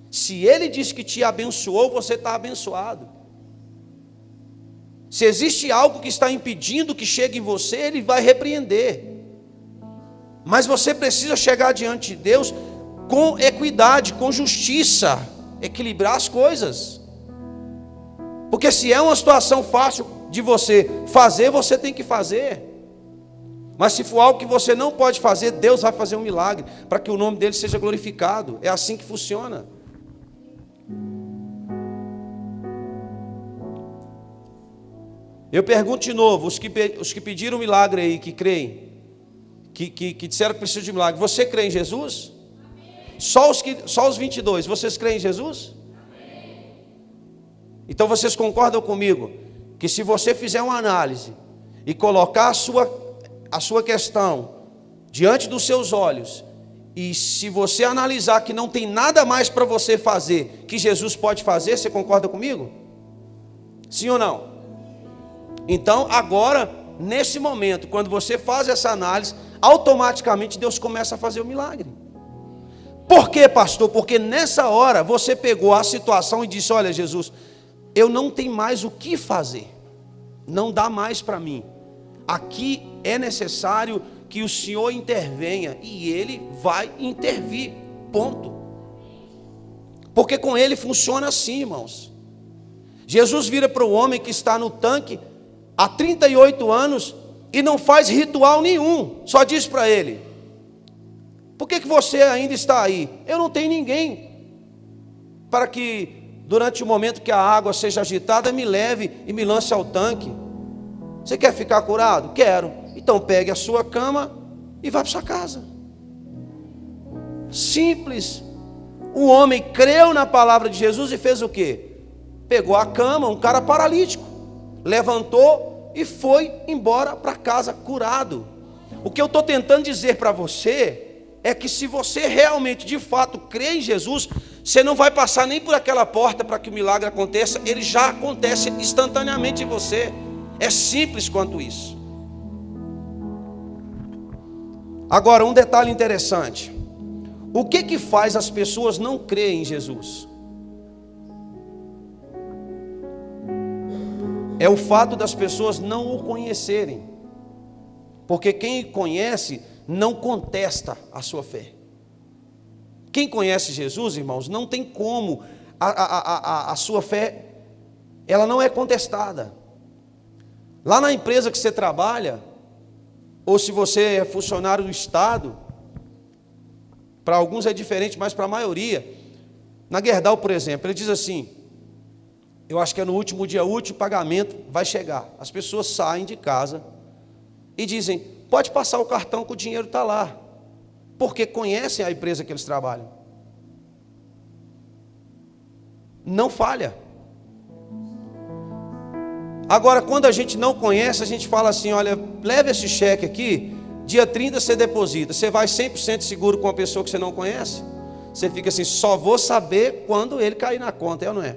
Speaker 1: Se ele diz que te abençoou, você está abençoado. Se existe algo que está impedindo que chegue em você, ele vai repreender. Mas você precisa chegar diante de Deus com equidade, com justiça, equilibrar as coisas. Porque se é uma situação fácil de você fazer, você tem que fazer. Mas se for algo que você não pode fazer, Deus vai fazer um milagre para que o nome dele seja glorificado. É assim que funciona. Eu pergunto de novo, os que pediram milagre aí, que creem, que disseram que precisam de milagre, você crê em Jesus? Só os 22, vocês creem em Jesus? Então vocês concordam comigo que se você fizer uma análise e colocar a sua questão diante dos seus olhos, e se você analisar que não tem nada mais para você fazer que Jesus pode fazer, você concorda comigo? Sim ou não? Então agora, nesse momento, quando você faz essa análise, automaticamente Deus começa a fazer o milagre. Por quê, pastor? Porque nessa hora você pegou a situação e disse, olha Jesus, eu não tenho mais o que fazer, não dá mais para mim. Aqui é necessário que o Senhor intervenha, e Ele vai intervir, ponto. Porque com Ele funciona assim, irmãos. Jesus vira para o homem que está no tanque há 38 anos e não faz ritual nenhum, só diz para ele: por que você ainda está aí? Eu não tenho ninguém para que durante o momento que a água seja agitada me leve e me lance ao tanque. Você quer ficar curado? Quero. Então pegue a sua cama e vá para sua casa. Simples. O homem creu na palavra de Jesus e fez o quê? Pegou a cama, um cara paralítico, levantou e foi embora para casa curado. O que eu estou tentando dizer para você é que se você realmente, de fato, crê em Jesus, você não vai passar nem por aquela porta para que o milagre aconteça, ele já acontece instantaneamente em você. É simples quanto isso. Agora, um detalhe interessante. O que faz as pessoas não crerem em Jesus? É o fato das pessoas não o conhecerem. Porque quem conhece não contesta a sua fé. Quem conhece Jesus, irmãos, não tem como a sua fé, ela não é contestada. Lá na empresa que você trabalha, ou se você é funcionário do Estado, para alguns é diferente, mas para a maioria, na Gerdau, por exemplo, ele diz assim: eu acho que é no último dia útil, o pagamento vai chegar. As pessoas saem de casa e dizem: pode passar o cartão que o dinheiro está lá, porque conhecem a empresa que eles trabalham. Não falha. Agora, quando a gente não conhece, a gente fala assim: olha, leve esse cheque aqui, dia 30 você deposita. Você vai 100% seguro com uma pessoa que você não conhece? Você fica assim: só vou saber quando ele cair na conta, é ou não é?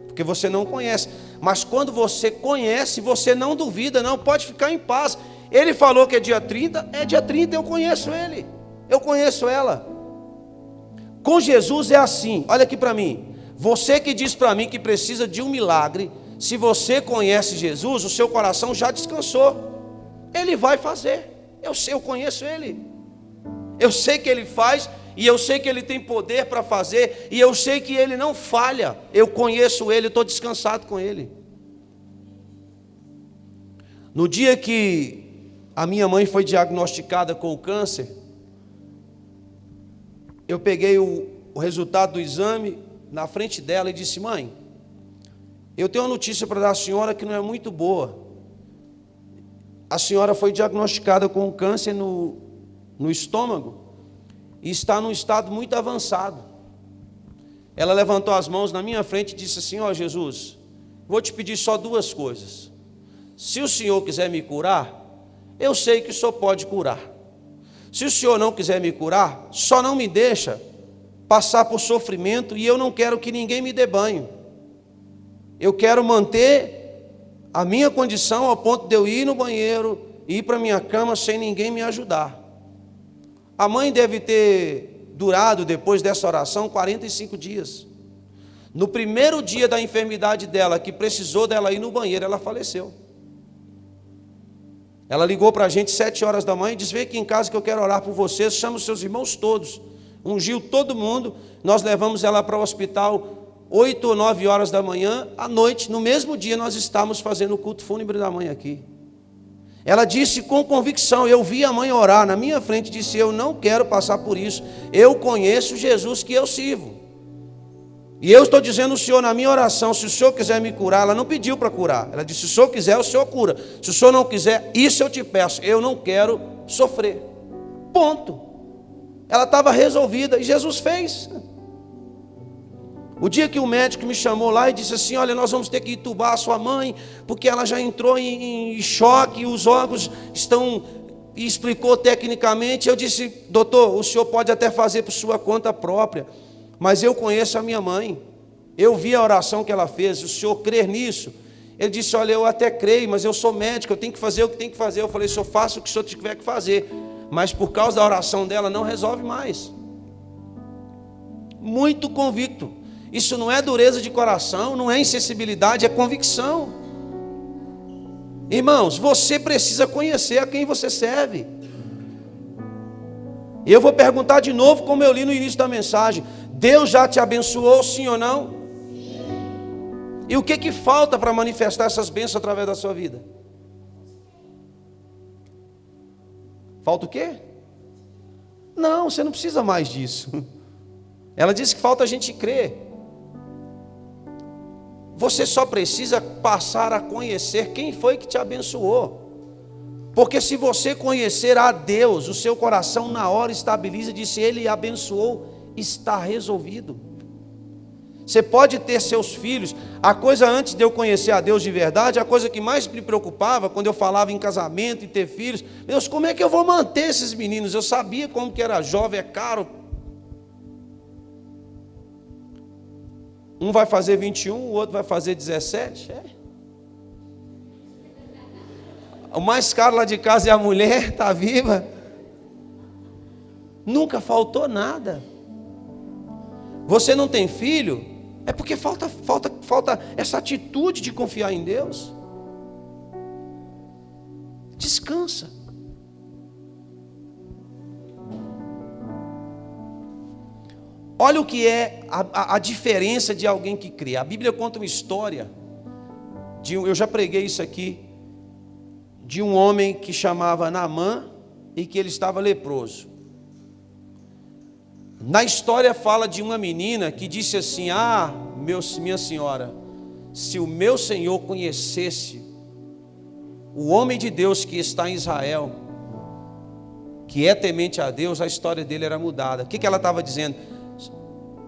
Speaker 1: Porque você não conhece. Mas quando você conhece, você não duvida, não, pode ficar em paz. Ele falou que é dia 30, é dia 30, eu conheço ele, eu conheço ela. Com Jesus é assim, olha aqui para mim. Você que diz para mim que precisa de um milagre, se você conhece Jesus, o seu coração já descansou. Ele vai fazer. Eu conheço ele. Eu sei que ele faz, e eu sei que ele tem poder para fazer, e eu sei que ele não falha. Eu conheço ele, estou descansado com ele. No dia que a minha mãe foi diagnosticada com o câncer, eu peguei o resultado do exame na frente dela e disse: mãe, eu tenho uma notícia para dar à senhora que não é muito boa. A senhora foi diagnosticada com um câncer no estômago e está num estado muito avançado. Ela levantou as mãos na minha frente e disse assim: ó Jesus, vou te pedir só duas coisas. Se o Senhor quiser me curar, eu sei que o Senhor pode curar. Se o Senhor não quiser me curar, só não me deixa passar por sofrimento, e eu não quero que ninguém me dê banho. Eu quero manter a minha condição ao ponto de eu ir no banheiro, ir para a minha cama sem ninguém me ajudar. A mãe deve ter durado, depois dessa oração, 45 dias. No primeiro dia da enfermidade dela, que precisou dela ir no banheiro, ela faleceu. Ela ligou para a gente 7 horas da manhã e disse: vem aqui em casa que eu quero orar por vocês, chama os seus irmãos todos. Ungiu todo mundo, nós levamos ela para o hospital 8 ou 9 horas da manhã. À noite, no mesmo dia, nós estávamos fazendo o culto fúnebre da mãe aqui. Ela disse com convicção, eu vi a mãe orar na minha frente, disse: eu não quero passar por isso, eu conheço Jesus que eu sirvo. E eu estou dizendo ao Senhor na minha oração: se o Senhor quiser me curar, ela não pediu para curar, ela disse: se o Senhor quiser, o Senhor cura. Se o Senhor não quiser, isso eu te peço, eu não quero sofrer. Ponto. Ela estava resolvida, e Jesus fez. O dia que o médico me chamou lá e disse assim: olha, nós vamos ter que entubar a sua mãe, porque ela já entrou em choque, os órgãos estão... E explicou tecnicamente. Eu disse: doutor, o senhor pode até fazer por sua conta própria, mas eu conheço a minha mãe, eu vi a oração que ela fez, o senhor crer nisso? Ele disse: olha, eu até creio, mas eu sou médico, eu tenho que fazer o que tenho que fazer. Eu falei: senhor, faça o que o senhor tiver que fazer, mas por causa da oração dela não resolve mais. Muito convicto. Isso não é dureza de coração, não é insensibilidade, é convicção. Irmãos, você precisa conhecer a quem você serve. E eu vou perguntar de novo, como eu li no início da mensagem: Deus já te abençoou, sim ou não? E o que falta para manifestar essas bênçãos através da sua vida? Falta o quê? Não, você não precisa mais disso. Ela disse que falta a gente crer. Você só precisa passar a conhecer quem foi que te abençoou. Porque se você conhecer a Deus, o seu coração na hora estabiliza, diz: se Ele abençoou, está resolvido. Você pode ter seus filhos. A coisa antes de eu conhecer a Deus de verdade, a coisa que mais me preocupava quando eu falava em casamento e ter filhos: Deus, como é que eu vou manter esses meninos? Eu sabia como que era jovem, é caro. Um vai fazer 21, o outro vai fazer 17. O mais caro lá de casa é a mulher, está viva. Nunca faltou nada. Você não tem filho, é porque falta essa atitude de confiar em Deus. Descansa. Olha o que é a diferença de alguém que crê. A Bíblia conta uma história, eu já preguei isso aqui, de um homem que chamava Naamã e que ele estava leproso. Na história fala de uma menina que disse assim: minha senhora, se o meu Senhor conhecesse o homem de Deus que está em Israel, que é temente a Deus, a história dele era mudada. O que ela estava dizendo?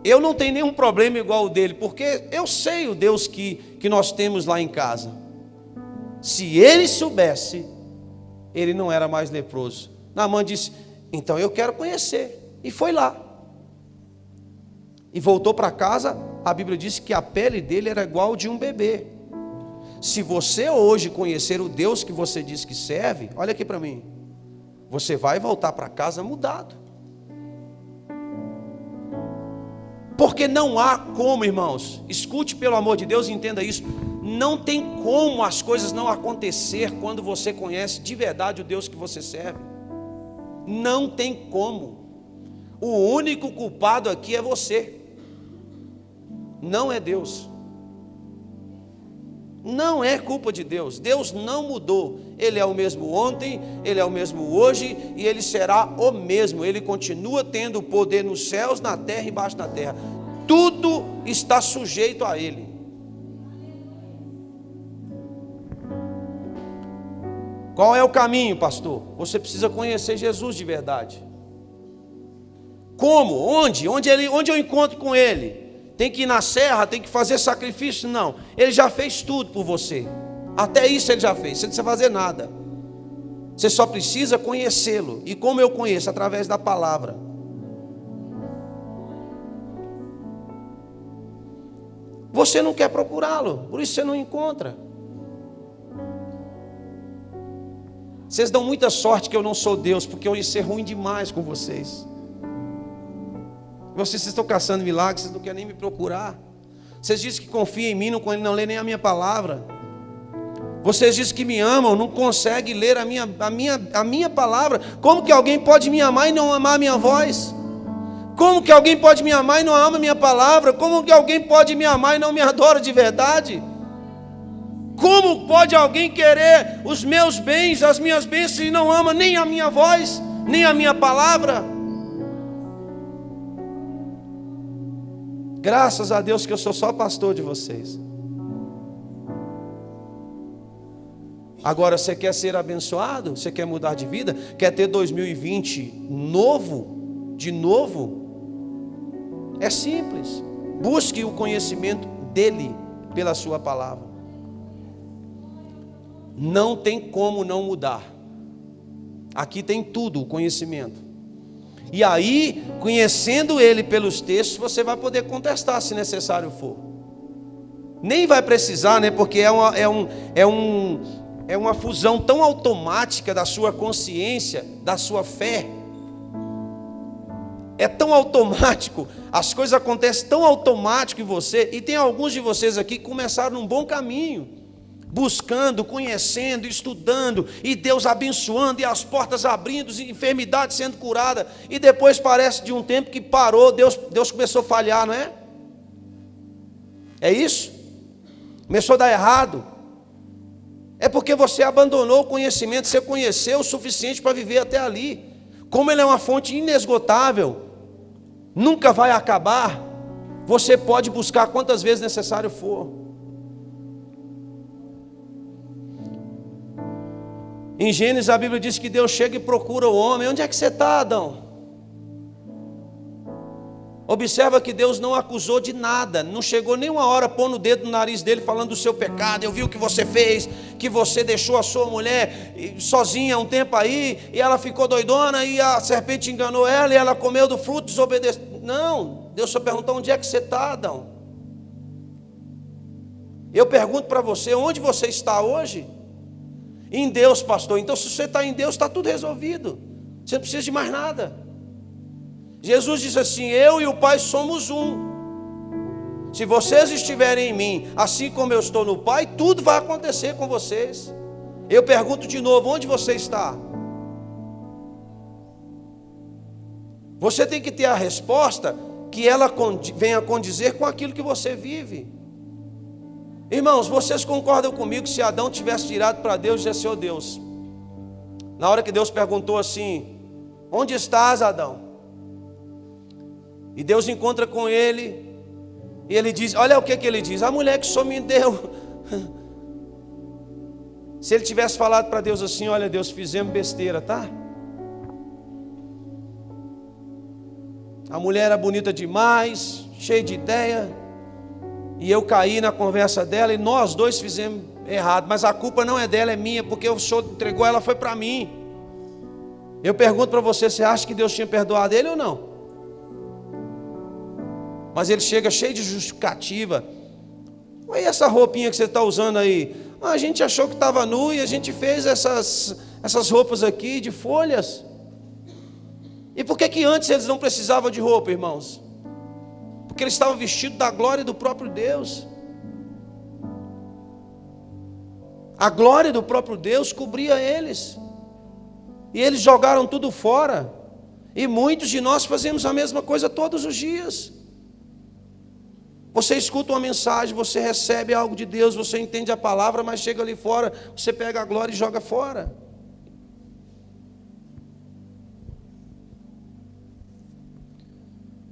Speaker 1: Eu não tenho nenhum problema igual o dele, porque eu sei o Deus que nós temos lá em casa. Se ele soubesse, ele não era mais leproso. Naamã disse: então eu quero conhecer. E foi lá. E voltou para casa. A Bíblia diz que a pele dele era igual de um bebê. Se você hoje conhecer o Deus que você diz que serve, olha aqui para mim, você vai voltar para casa mudado. Porque não há como, irmãos, escute pelo amor de Deus e entenda isso, não tem como as coisas não acontecer quando você conhece de verdade o Deus que você serve. Não tem como. O único culpado aqui é você, não é Deus. Não é culpa de Deus. Deus não mudou. Ele é o mesmo ontem, Ele é o mesmo hoje e Ele será o mesmo. Ele continua tendo o poder nos céus, na terra e embaixo da terra. Tudo está sujeito a Ele. Qual é o caminho, pastor? Você precisa conhecer Jesus de verdade. Como? Onde? Onde eu encontro com Ele? Tem que ir na serra, tem que fazer sacrifício? Não, Ele já fez tudo por você. Até isso Ele já fez, você não precisa fazer nada. Você só precisa conhecê-lo. E como eu conheço? Através da palavra. Você não quer procurá-lo, por isso você não encontra. Vocês dão muita sorte que eu não sou Deus, porque eu ia ser ruim demais com vocês. Vocês estão caçando milagres, vocês não querem nem me procurar. Vocês dizem que confiam em mim, não lê nem a minha palavra. Vocês dizem que me amam, não conseguem ler a minha palavra. Como que alguém pode me amar e não amar a minha voz? Como que alguém pode me amar e não ama a minha palavra? Como que alguém pode me amar e não me adora de verdade? Como pode alguém querer os meus bens, as minhas bênçãos e não ama nem a minha voz, nem a minha palavra? Graças a Deus que eu sou só pastor de vocês. Agora, você quer ser abençoado? Você quer mudar de vida? Quer ter 2020 novo? De novo? É simples. Busque o conhecimento dEle pela sua palavra. Não tem como não mudar. Aqui tem tudo, o conhecimento. E aí, conhecendo Ele pelos textos, você vai poder contestar se necessário for. Nem vai precisar, né? Porque é uma fusão tão automática da sua consciência, da sua fé. é tão automático, as coisas acontecem tão automático em você, e tem alguns de vocês aqui que começaram num bom caminho, buscando, conhecendo, estudando, e Deus abençoando, e as portas abrindo, e enfermidade sendo curada, e depois parece de um tempo que parou, Deus começou a falhar, não é? É isso? Começou a dar errado. É porque você abandonou o conhecimento, você conheceu o suficiente para viver até ali. Como ele é uma fonte inesgotável, nunca vai acabar, você pode buscar quantas vezes necessário for. Em Gênesis a Bíblia diz que Deus chega e procura o homem. Onde é que você está, Adão? Observa que Deus não acusou de nada, não chegou nenhuma hora pondo o dedo no nariz dele falando do seu pecado. Eu vi o que você fez, que você deixou a sua mulher sozinha um tempo aí, e ela ficou doidona, e a serpente enganou ela, e ela comeu do fruto, desobedeceu. Não, Deus só perguntou: onde é que você está, Adão? Eu pergunto para você, onde você está hoje? Em Deus, pastor. Então se você está em Deus, está tudo resolvido, você não precisa de mais nada. Jesus disse assim: eu e o Pai somos um. Se vocês estiverem em mim, assim como eu estou no Pai, tudo vai acontecer com vocês. Eu pergunto de novo: onde você está? Você tem que ter a resposta que ela venha condizer com aquilo que você vive. Irmãos, vocês concordam comigo que se Adão tivesse tirado para Deus, dissesse: ô Deus, na hora que Deus perguntou assim: onde estás, Adão? E Deus encontra com ele, e ele diz, olha o que ele diz: a mulher que o Senhor me deu. Se ele tivesse falado para Deus assim: olha Deus, fizemos besteira, tá? A mulher era bonita demais, cheia de ideia, e eu caí na conversa dela, e nós dois fizemos errado, mas a culpa não é dela, é minha, porque o Senhor entregou ela, foi para mim. Eu pergunto para você: você acha que Deus tinha perdoado ele ou não? Mas ele chega cheio de justificativa. Olha essa roupinha que você está usando aí. A gente achou que estava nu e a gente fez essas roupas aqui de folhas. E por que antes eles não precisavam de roupa, irmãos? Porque eles estavam vestidos da glória do próprio Deus. A glória do próprio Deus cobria eles. E eles jogaram tudo fora. E muitos de nós fazemos a mesma coisa todos os dias. Você escuta uma mensagem, você recebe algo de Deus, você entende a palavra, mas chega ali fora, você pega a glória e joga fora.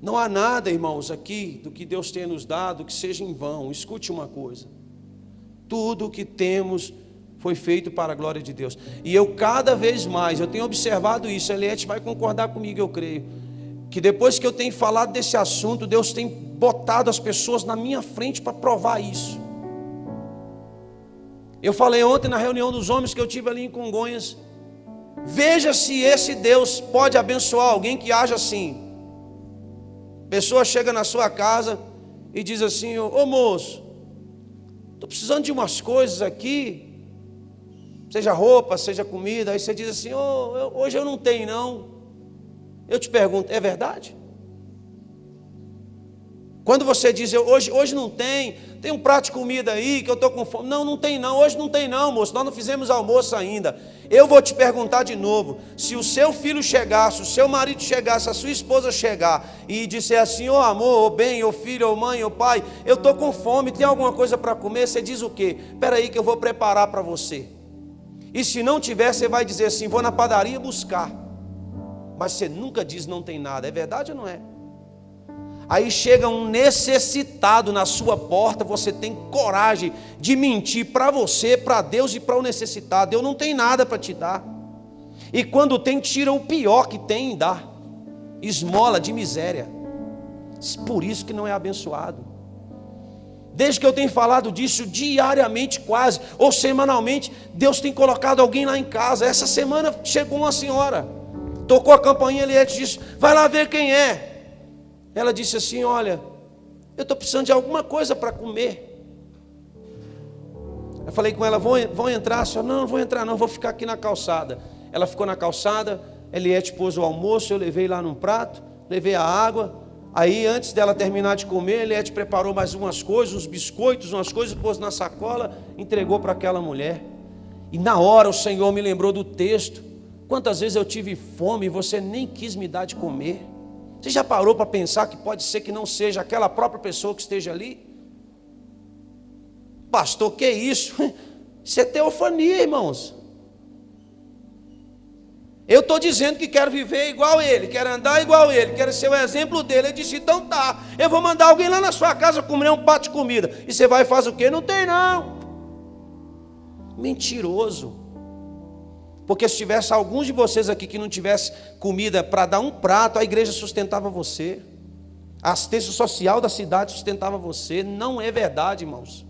Speaker 1: Não há nada, irmãos, aqui do que Deus tenha nos dado que seja em vão. Escute uma coisa: tudo o que temos foi feito para a glória de Deus. E eu cada vez mais, eu tenho observado isso, a Eliette vai concordar comigo, eu creio, que depois que eu tenho falado desse assunto, Deus tem botado as pessoas na minha frente para provar isso. Eu falei ontem na reunião dos homens que eu tive ali em Congonhas: veja se esse Deus pode abençoar alguém que age assim. Pessoa chega na sua casa e diz assim: ô moço, estou precisando de umas coisas aqui, seja roupa, seja comida. Aí você diz assim: hoje eu não tenho não. Eu te pergunto: é verdade? Quando você diz: hoje não tem um prato de comida aí que eu estou com fome. Não tem não, hoje não tem não, moço, nós não fizemos almoço ainda. Eu vou te perguntar de novo: se o seu filho chegasse, o seu marido chegasse, a sua esposa chegar e disser assim: ô amor, ô bem, ô filho, ô mãe, ô pai, eu estou com fome, tem alguma coisa para comer? Você diz o quê? Espera aí que eu vou preparar para você. E se não tiver, você vai dizer assim: vou na padaria buscar. Mas você nunca diz não tem nada. É verdade ou não é? Aí chega um necessitado na sua porta, você tem coragem de mentir para você, para Deus e para o necessitado: eu não tenho nada para te dar. E quando tem, tira o pior que tem e dá. Esmola de miséria. Por isso que não é abençoado. Desde que eu tenho falado disso diariamente quase, ou semanalmente, Deus tem colocado alguém lá em casa. Essa semana chegou uma senhora, tocou a campainha, ele disse: vai lá ver quem é. Ela disse assim: olha, eu estou precisando de alguma coisa para comer. Eu falei com ela: vão entrar? Senhora, não vou entrar não, vou ficar aqui na calçada. Ela ficou na calçada, Eliette pôs o almoço, eu levei lá num prato, levei a água. Aí antes dela terminar de comer, Eliette preparou mais umas coisas, uns biscoitos, umas coisas, pôs na sacola, entregou para aquela mulher. E na hora o Senhor me lembrou do texto. Quantas vezes eu tive fome e você nem quis me dar de comer? Você já parou para pensar que pode ser que não seja aquela própria pessoa que esteja ali? Pastor, que isso? Isso é teofania, irmãos. Eu estou dizendo que quero viver igual ele, quero andar igual ele, quero ser o exemplo dele. Ele disse, então tá, eu vou mandar alguém lá na sua casa comer um prato de comida. E você vai e faz o quê? Não tem não. Mentiroso. Porque se tivesse alguns de vocês aqui que não tivesse comida para dar um prato, a igreja sustentava você. A assistência social da cidade sustentava você. Não é verdade, irmãos.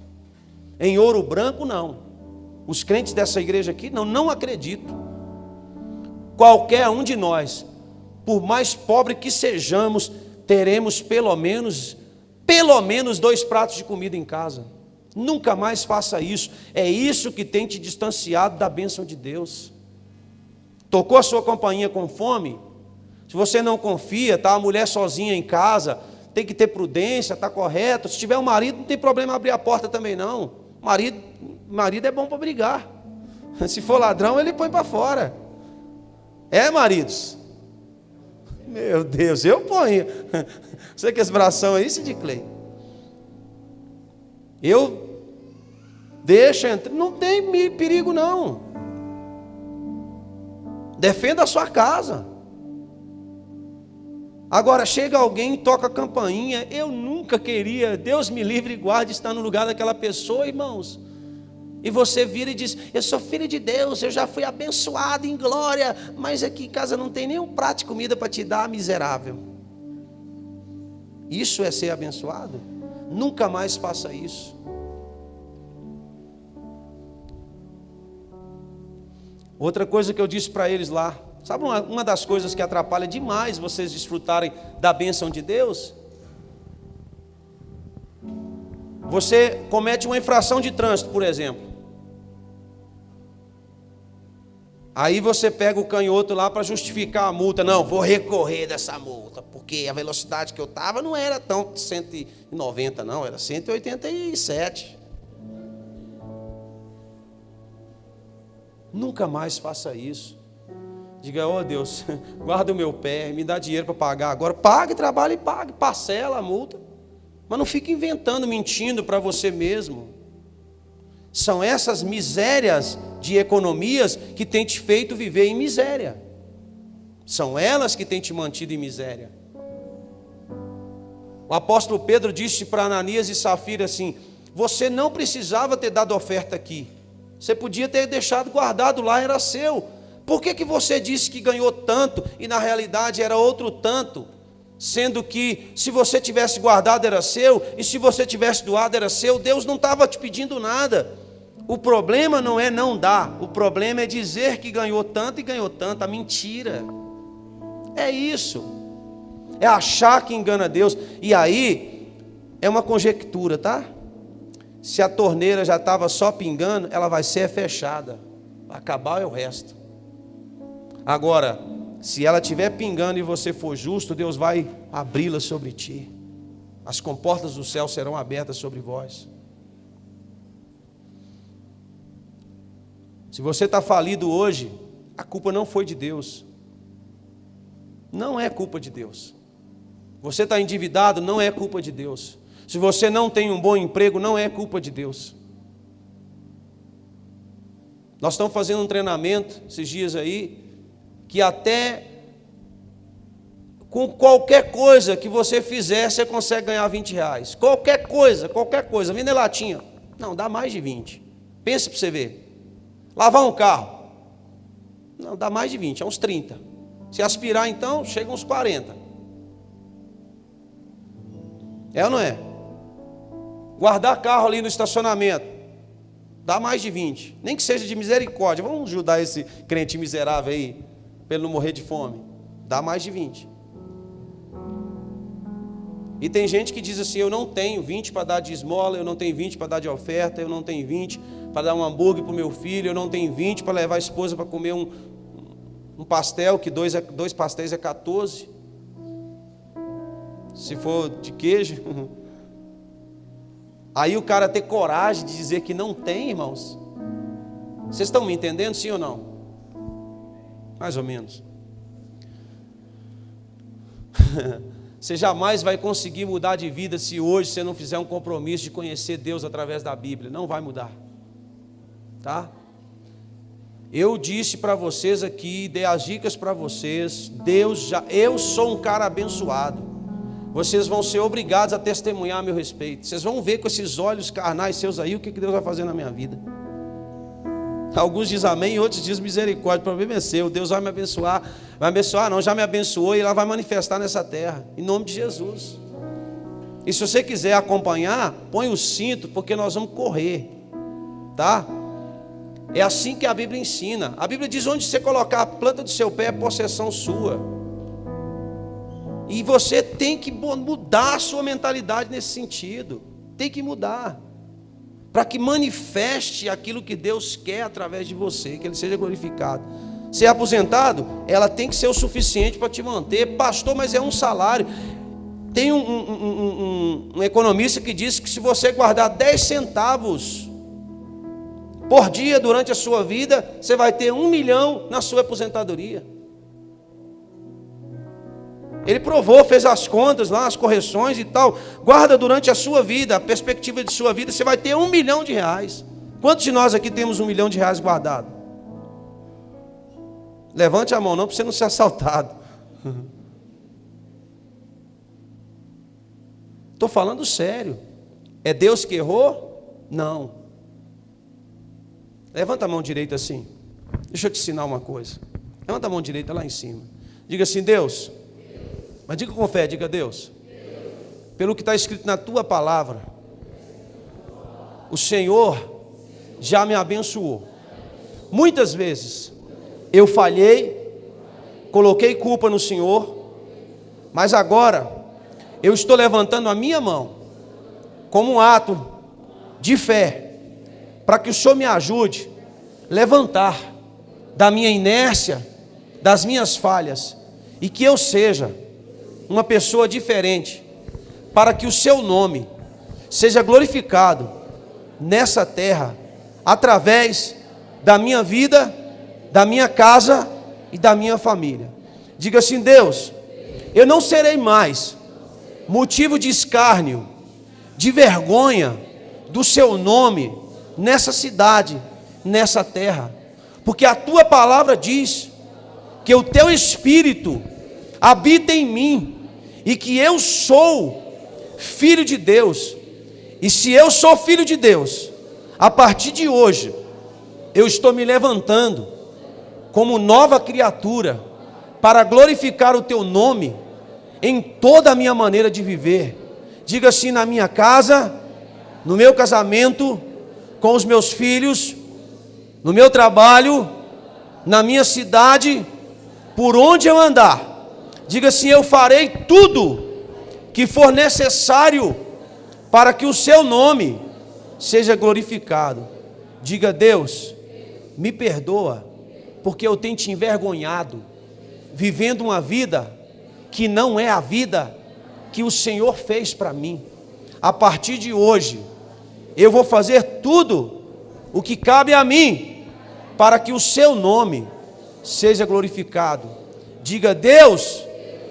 Speaker 1: Em Ouro Branco, não. Os crentes dessa igreja aqui, não acredito. Qualquer um de nós, por mais pobre que sejamos, teremos pelo menos 2 pratos de comida em casa. Nunca mais faça isso. É isso que tem te distanciado da bênção de Deus. Tocou a sua campainha com fome? Se você não confia, está a mulher sozinha em casa, tem que ter prudência, está correto. Se tiver um marido, não tem problema abrir a porta também não. Marido é bom para brigar. Se for ladrão, ele põe para fora. É, maridos? Meu Deus, eu ponho. Você que esse bração aí, Sid Clay. Eu deixo entrar. Não tem perigo não. Defenda a sua casa. Agora chega alguém e toca a campainha. Eu nunca queria, Deus me livre e guarde, estar no lugar daquela pessoa, irmãos. E você vira e diz, eu sou filho de Deus, eu já fui abençoado em glória, mas aqui em casa não tem nem um prato de comida para te dar, miserável. Isso é ser abençoado? Nunca mais faça isso. Outra coisa que eu disse para eles lá, sabe uma das coisas que atrapalha demais vocês desfrutarem da bênção de Deus? Você comete uma infração de trânsito, por exemplo. Aí você pega o canhoto lá para justificar a multa. Não, vou recorrer dessa multa, porque a velocidade que eu estava não era tão 190 não, era 187. Nunca mais faça isso. Diga, ó Deus, guarda o meu pé, me dá dinheiro para pagar agora. Pague, trabalhe e pague, parcela a multa. Mas não fique inventando, mentindo para você mesmo. São essas misérias de economias que têm te feito viver em miséria. São elas que têm te mantido em miséria. O apóstolo Pedro disse para Ananias e Safira assim, você não precisava ter dado oferta aqui. Você podia ter deixado guardado lá, era seu. Por que você disse que ganhou tanto e na realidade era outro tanto? Sendo que se você tivesse guardado era seu, e se você tivesse doado era seu, Deus não estava te pedindo nada. O problema não é não dar, o problema é dizer que ganhou tanto e ganhou tanto, a mentira. É isso, é achar que engana Deus, e aí é uma conjectura, tá? Se a torneira já estava só pingando, ela vai ser fechada, vai acabar é o resto. Agora, se ela estiver pingando e você for justo, Deus vai abri-la sobre ti. As comportas do céu serão abertas sobre vós. Se você está falido hoje, a culpa não foi de Deus. Não é culpa de Deus. Você está endividado, não é culpa de Deus. Se você não tem um bom emprego, não é culpa de Deus. Nós estamos fazendo um treinamento esses dias aí, que até com qualquer coisa que você fizer, você consegue ganhar 20 reais. Qualquer coisa, vender latinha. Não, dá mais de 20. Pensa para você ver. Lavar um carro. Não, dá mais de 20, é uns 30. Se aspirar então, chega uns 40. É ou não é? Guardar carro ali no estacionamento. Dá mais de 20. Nem que seja de misericórdia. Vamos ajudar esse crente miserável aí, para ele não morrer de fome. Dá mais de 20. E tem gente que diz assim, eu não tenho 20 para dar de esmola, eu não tenho 20 para dar de oferta, eu não tenho 20 para dar um hambúrguer para o meu filho, eu não tenho 20 para levar a esposa para comer um pastel, que dois pastéis é 14. se for de queijo. Aí o cara ter coragem de dizer que não tem, irmãos. Vocês estão me entendendo, sim ou não? Mais ou menos. Você jamais vai conseguir mudar de vida se hoje você não fizer um compromisso de conhecer Deus através da Bíblia. Não vai mudar. Tá? Eu disse para vocês aqui, dei as dicas para vocês. Eu sou um cara abençoado. Vocês vão ser obrigados a testemunhar a meu respeito. Vocês vão ver com esses olhos carnais seus aí o que Deus vai fazer na minha vida. Alguns dizem amém, outros dizem misericórdia. O problema é seu, Deus vai me abençoar. Vai abençoar não, já me abençoou e ela vai manifestar nessa terra, em nome de Jesus. E se você quiser acompanhar, põe o cinto, porque nós vamos correr, tá? É assim que a Bíblia ensina. A Bíblia diz: onde você colocar a planta do seu pé é possessão sua. E você tem que mudar a sua mentalidade nesse sentido. Tem que mudar, para que manifeste aquilo que Deus quer através de você, que Ele seja glorificado. Ser aposentado, ela tem que ser o suficiente para te manter. Pastor, mas é um salário. Tem um economista que diz que se você guardar 10 centavos por dia durante a sua vida, você vai ter 1 milhão na sua aposentadoria. Ele provou, fez as contas lá, as correções e tal. Guarda durante a sua vida, a perspectiva de sua vida, você vai ter 1 milhão de reais. Quantos de nós aqui temos 1 milhão de reais guardado? Levante a mão, não, para você não ser assaltado. Estou falando sério. É Deus que errou? Não. Levanta a mão direita assim. Deixa eu te ensinar uma coisa. Levanta a mão direita lá em cima. Diga assim: Deus. Mas diga com fé, diga: Deus, pelo que está escrito na tua palavra, o Senhor já me abençoou. Muitas vezes eu falhei, coloquei culpa no Senhor, mas agora eu estou levantando a minha mão como um ato de fé, para que o Senhor me ajude a levantar da minha inércia, das minhas falhas, e que eu seja uma pessoa diferente, para que o seu nome seja glorificado nessa terra, através da minha vida, da minha casa e da minha família. Diga assim: Deus, eu não serei mais motivo de escárnio, de vergonha do seu nome nessa cidade, nessa terra, porque a tua palavra diz que o teu Espírito habita em mim, e que eu sou filho de Deus. E se eu sou filho de Deus, a partir de hoje eu estou me levantando como nova criatura, para glorificar o teu nome em toda a minha maneira de viver. Diga assim: na minha casa, no meu casamento, com os meus filhos, no meu trabalho, na minha cidade, por onde eu andar. Diga assim: eu farei tudo que for necessário para que o seu nome seja glorificado. Diga: Deus, me perdoa, porque eu tenho te envergonhado, vivendo uma vida que não é a vida que o Senhor fez para mim. A partir de hoje, eu vou fazer tudo o que cabe a mim, para que o seu nome seja glorificado. Diga: Deus,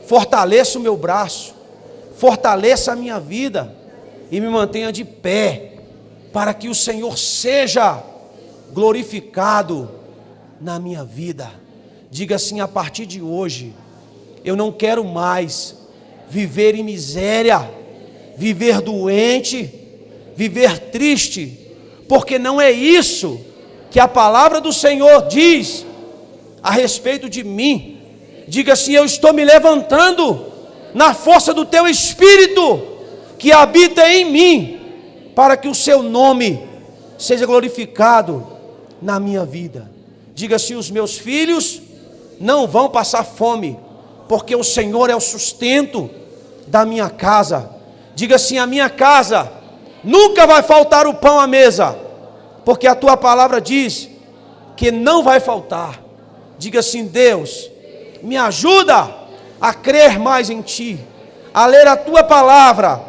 Speaker 1: fortaleça o meu braço, fortaleça a minha vida e me mantenha de pé, para que o Senhor seja glorificado na minha vida. Diga assim: a partir de hoje, eu não quero mais viver em miséria, viver doente, viver triste, porque não é isso que a palavra do Senhor diz a respeito de mim. Diga assim: eu estou me levantando na força do teu Espírito que habita em mim, para que o seu nome seja glorificado na minha vida. Diga assim: os meus filhos não vão passar fome, porque o Senhor é o sustento da minha casa. Diga assim: a minha casa nunca vai faltar o pão à mesa, porque a tua palavra diz que não vai faltar. Diga assim: Deus, me ajuda a crer mais em ti, a ler a tua palavra,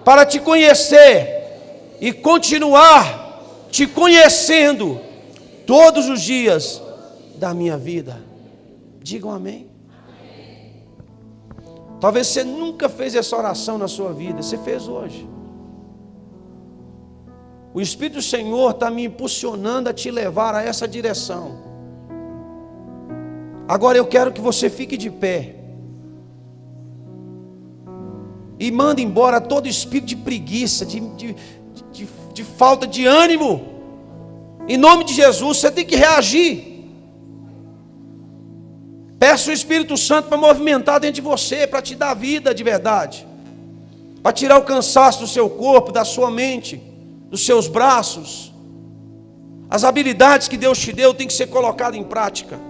Speaker 1: para te conhecer e continuar te conhecendo todos os dias da minha vida. Digam amém. Talvez você nunca fez essa oração na sua vida, você fez hoje. O Espírito do Senhor está me impulsionando a te levar a essa direção. Agora eu quero que você fique de pé e mande embora todo espírito de preguiça, de falta de ânimo. Em nome de Jesus, você tem que reagir. Peça o Espírito Santo para movimentar dentro de você, para te dar vida de verdade, para tirar o cansaço do seu corpo, da sua mente, dos seus braços. As habilidades que Deus te deu tem que ser colocada em prática.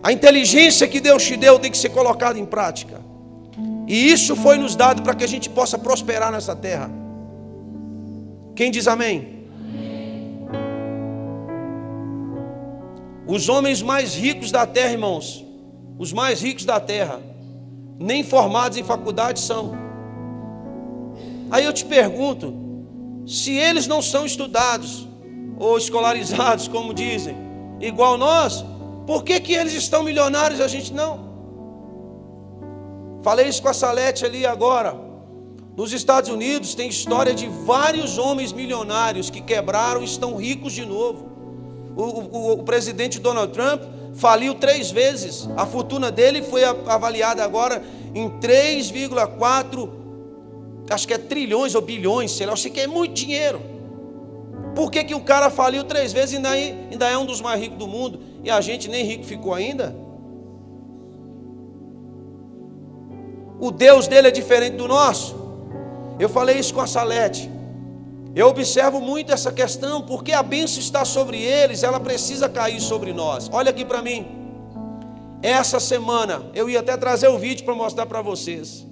Speaker 1: A inteligência que Deus te deu tem que ser colocada em prática. E isso foi nos dado para que a gente possa prosperar nessa terra. Quem diz amém? Os homens mais ricos da terra, irmãos, os mais ricos da terra, nem formados em faculdade são. Aí eu te pergunto, se eles não são estudados ou escolarizados, como dizem, igual nós, por que eles estão milionários e a gente não? Falei isso com a Salete ali agora. Nos Estados Unidos tem história de vários homens milionários que quebraram e estão ricos de novo. O presidente Donald Trump faliu 3 vezes. A fortuna dele foi avaliada agora em 3,4, acho que é trilhões ou bilhões, sei lá, eu sei que é muito dinheiro. Por que o cara faliu 3 vezes e ainda é um dos mais ricos do mundo? E a gente nem rico ficou ainda? O Deus dele é diferente do nosso. Eu falei isso com a Salete. Eu observo muito essa questão, porque a bênção está sobre eles, ela precisa cair sobre nós. Olha aqui para mim. Essa semana, eu ia até trazer o vídeo para mostrar para vocês.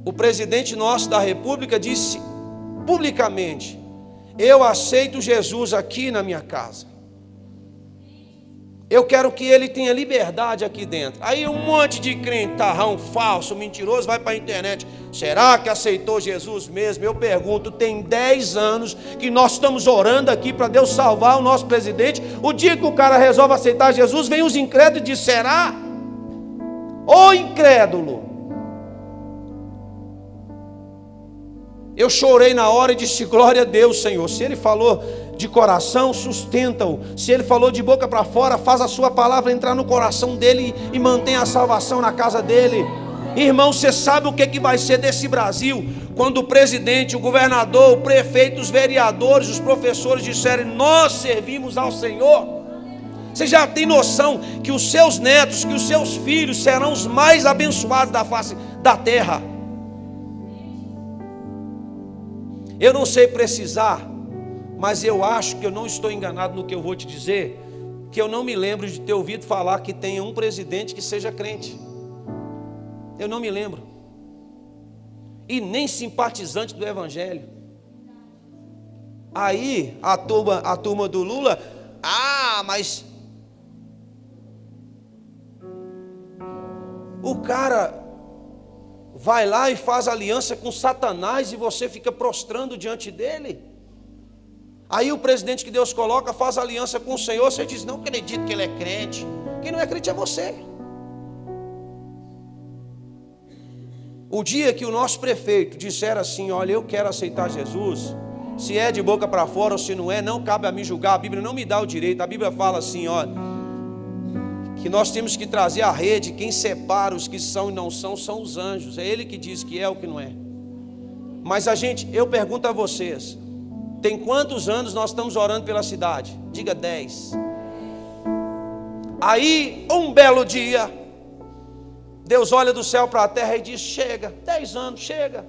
Speaker 1: O presidente nosso da República disse publicamente: eu aceito Jesus aqui na minha casa. Eu quero que ele tenha liberdade aqui dentro. Aí um monte de crentarrão falso, mentiroso, vai para a internet. Será que aceitou Jesus mesmo? Eu pergunto, tem 10 anos que nós estamos orando aqui para Deus salvar o nosso presidente. O dia que o cara resolve aceitar Jesus, vem os incrédulos e diz, será? Ô incrédulo! Eu chorei na hora e disse, glória a Deus, Senhor. Se ele falou de coração, sustenta-o. Se ele falou de boca para fora, faz a sua palavra entrar no coração dele e mantém a salvação na casa dele. Irmão, você sabe o que vai ser desse Brasil quando o presidente, o governador, o prefeito, os vereadores, os professores disserem, nós servimos ao Senhor? Você já tem noção que os seus netos, que os seus filhos serão os mais abençoados da face da terra? Eu não sei precisar, mas eu acho que eu não estou enganado no que eu vou te dizer, que eu não me lembro de ter ouvido falar que tenha um presidente que seja crente. Eu não me lembro. E nem simpatizante do Evangelho. Aí a turma do Lula, mas o cara vai lá e faz aliança com Satanás e você fica prostrando diante dele. Aí o presidente que Deus coloca faz aliança com o Senhor, você diz, não acredito que ele é crente. Quem não é crente é você. O dia que o nosso prefeito disser assim, olha, eu quero aceitar Jesus, se é de boca para fora ou se não é, não cabe a mim julgar, a Bíblia não me dá o direito. A Bíblia fala assim, olha, que nós temos que trazer a rede, quem separa os que são e não são os anjos. É ele que diz que é o que não é. Mas eu pergunto a vocês, tem quantos anos nós estamos orando pela cidade? Diga 10. Aí, um belo dia, Deus olha do céu para a terra e diz, chega, 10 anos, chega.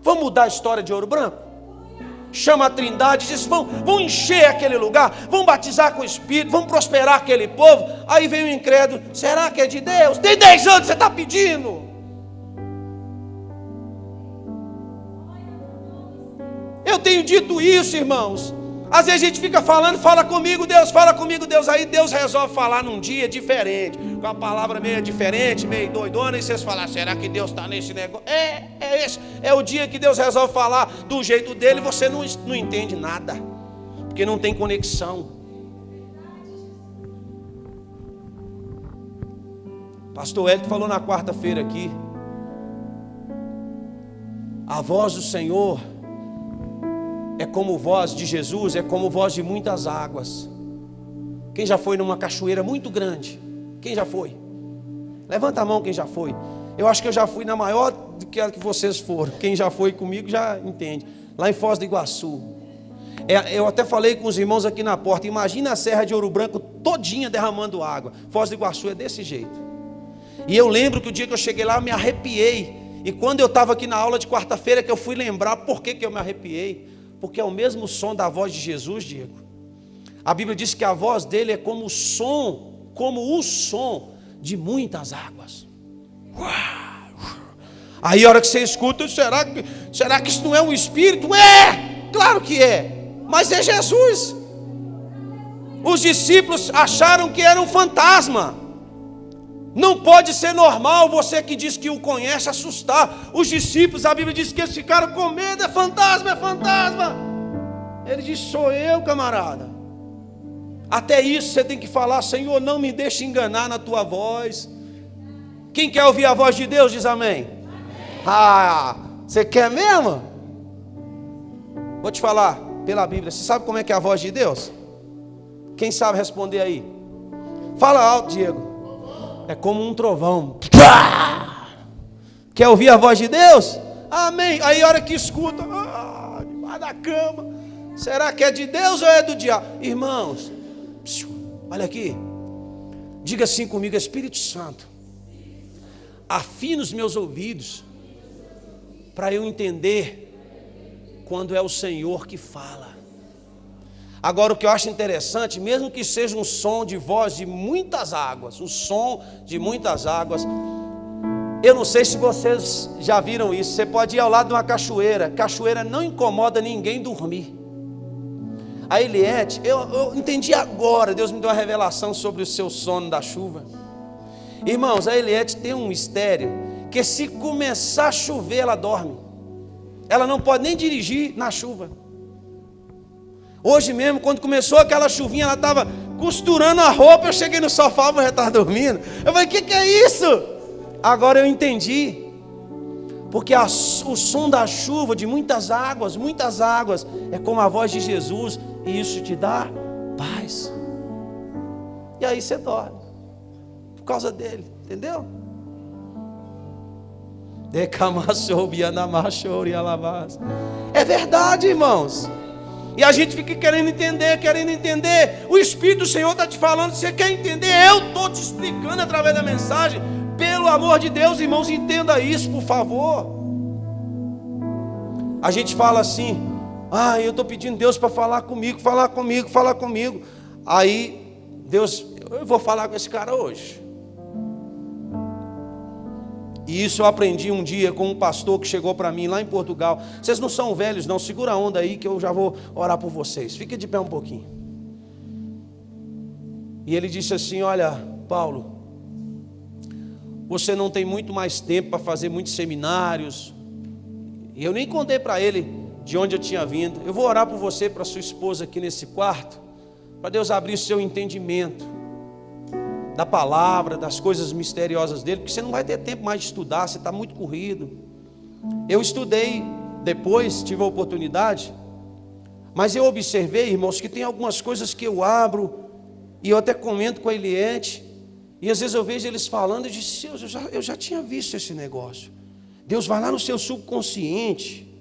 Speaker 1: Vamos mudar a história de Ouro Branco? Chama a Trindade e diz, vão encher aquele lugar, vão batizar com o Espírito, vão prosperar aquele povo. Aí vem o incrédulo, será que é de Deus? Tem 10 anos que você está pedindo. Eu tenho dito isso, irmãos, Às vezes a gente fica falando, fala comigo Deus, aí Deus resolve falar num dia diferente, com a palavra meio diferente, meio doidona, e vocês falam, será que Deus está nesse negócio? É o dia que Deus resolve falar do jeito dele, e você não entende nada, porque não tem conexão. Pastor Hélio falou na quarta-feira aqui, a voz do Senhor é como voz de Jesus, é como voz de muitas águas. Quem já foi numa cachoeira muito grande? Quem já foi? Levanta a mão quem já foi. Eu acho que eu já fui na maior do que a que vocês foram. Quem já foi comigo já entende. Lá em Foz do Iguaçu. Eu até falei com os irmãos aqui na porta. Imagina a Serra de Ouro Branco todinha derramando água. Foz do Iguaçu é desse jeito. E eu lembro que o dia que eu cheguei lá eu me arrepiei. E quando eu estava aqui na aula de quarta-feira que eu fui lembrar por que eu me arrepiei. Porque é o mesmo som da voz de Jesus, Diego. A Bíblia diz que a voz dele é como o som de muitas águas. Aí a hora que você escuta, será que isso não é um espírito? É, claro que é, mas é Jesus. Os discípulos acharam que era um fantasma. Não pode ser normal você que diz que o conhece assustar. Os discípulos, a Bíblia diz que eles ficaram com medo, é fantasma, é fantasma. Ele diz, sou eu, camarada. Até isso você tem que falar, Senhor, não me deixe enganar na tua voz. Quem quer ouvir a voz de Deus, diz amém. Ah, você quer mesmo? Vou te falar, pela Bíblia, você sabe como é que é a voz de Deus? Quem sabe responder aí? Fala alto, Diego. É como um trovão. Quer ouvir a voz de Deus? Amém. Aí a hora que escuta, debaixo da cama, será que é de Deus ou é do diabo? Irmãos, olha aqui. Diga assim comigo, Espírito Santo, afina os meus ouvidos para eu entender quando é o Senhor que fala. Agora o que eu acho interessante, mesmo que seja um som de voz de muitas águas, um som de muitas águas, eu não sei se vocês já viram isso, você pode ir ao lado de uma cachoeira, cachoeira não incomoda ninguém dormir. A Eliette, eu entendi agora, Deus me deu uma revelação sobre o seu sono da chuva. Irmãos, a Eliette tem um mistério, que se começar a chover ela dorme, ela não pode nem dirigir na chuva. Hoje mesmo, quando começou aquela chuvinha, ela estava costurando a roupa, eu cheguei no sofá, a mulher estava dormindo. Eu falei, o que é isso? Agora eu entendi. Porque o som da chuva, de muitas águas, é como a voz de Jesus, e isso te dá paz. E aí você dorme, por causa dele, entendeu? É verdade, irmãos. E a gente fica querendo entender. O Espírito do Senhor está te falando, você quer entender? Eu estou te explicando através da mensagem. Pelo amor de Deus, irmãos, entenda isso, por favor. A gente fala assim, eu estou pedindo Deus para falar comigo. Aí, Deus, eu vou falar com esse cara hoje. E isso eu aprendi um dia com um pastor que chegou para mim lá em Portugal. Vocês não são velhos não, segura a onda aí que eu já vou orar por vocês. Fica de pé um pouquinho. E ele disse assim, olha, Paulo, você não tem muito mais tempo para fazer muitos seminários. E eu nem contei para ele de onde eu tinha vindo. Eu vou orar por você, para sua esposa aqui nesse quarto, para Deus abrir o seu entendimento da palavra, das coisas misteriosas dele, porque você não vai ter tempo mais de estudar, você está muito corrido. Eu estudei depois, tive a oportunidade, mas eu observei, irmãos, que tem algumas coisas que eu abro, e eu até comento com a Eliette, e às vezes eu vejo eles falando, e disse, eu já tinha visto esse negócio. Deus vai lá no seu subconsciente,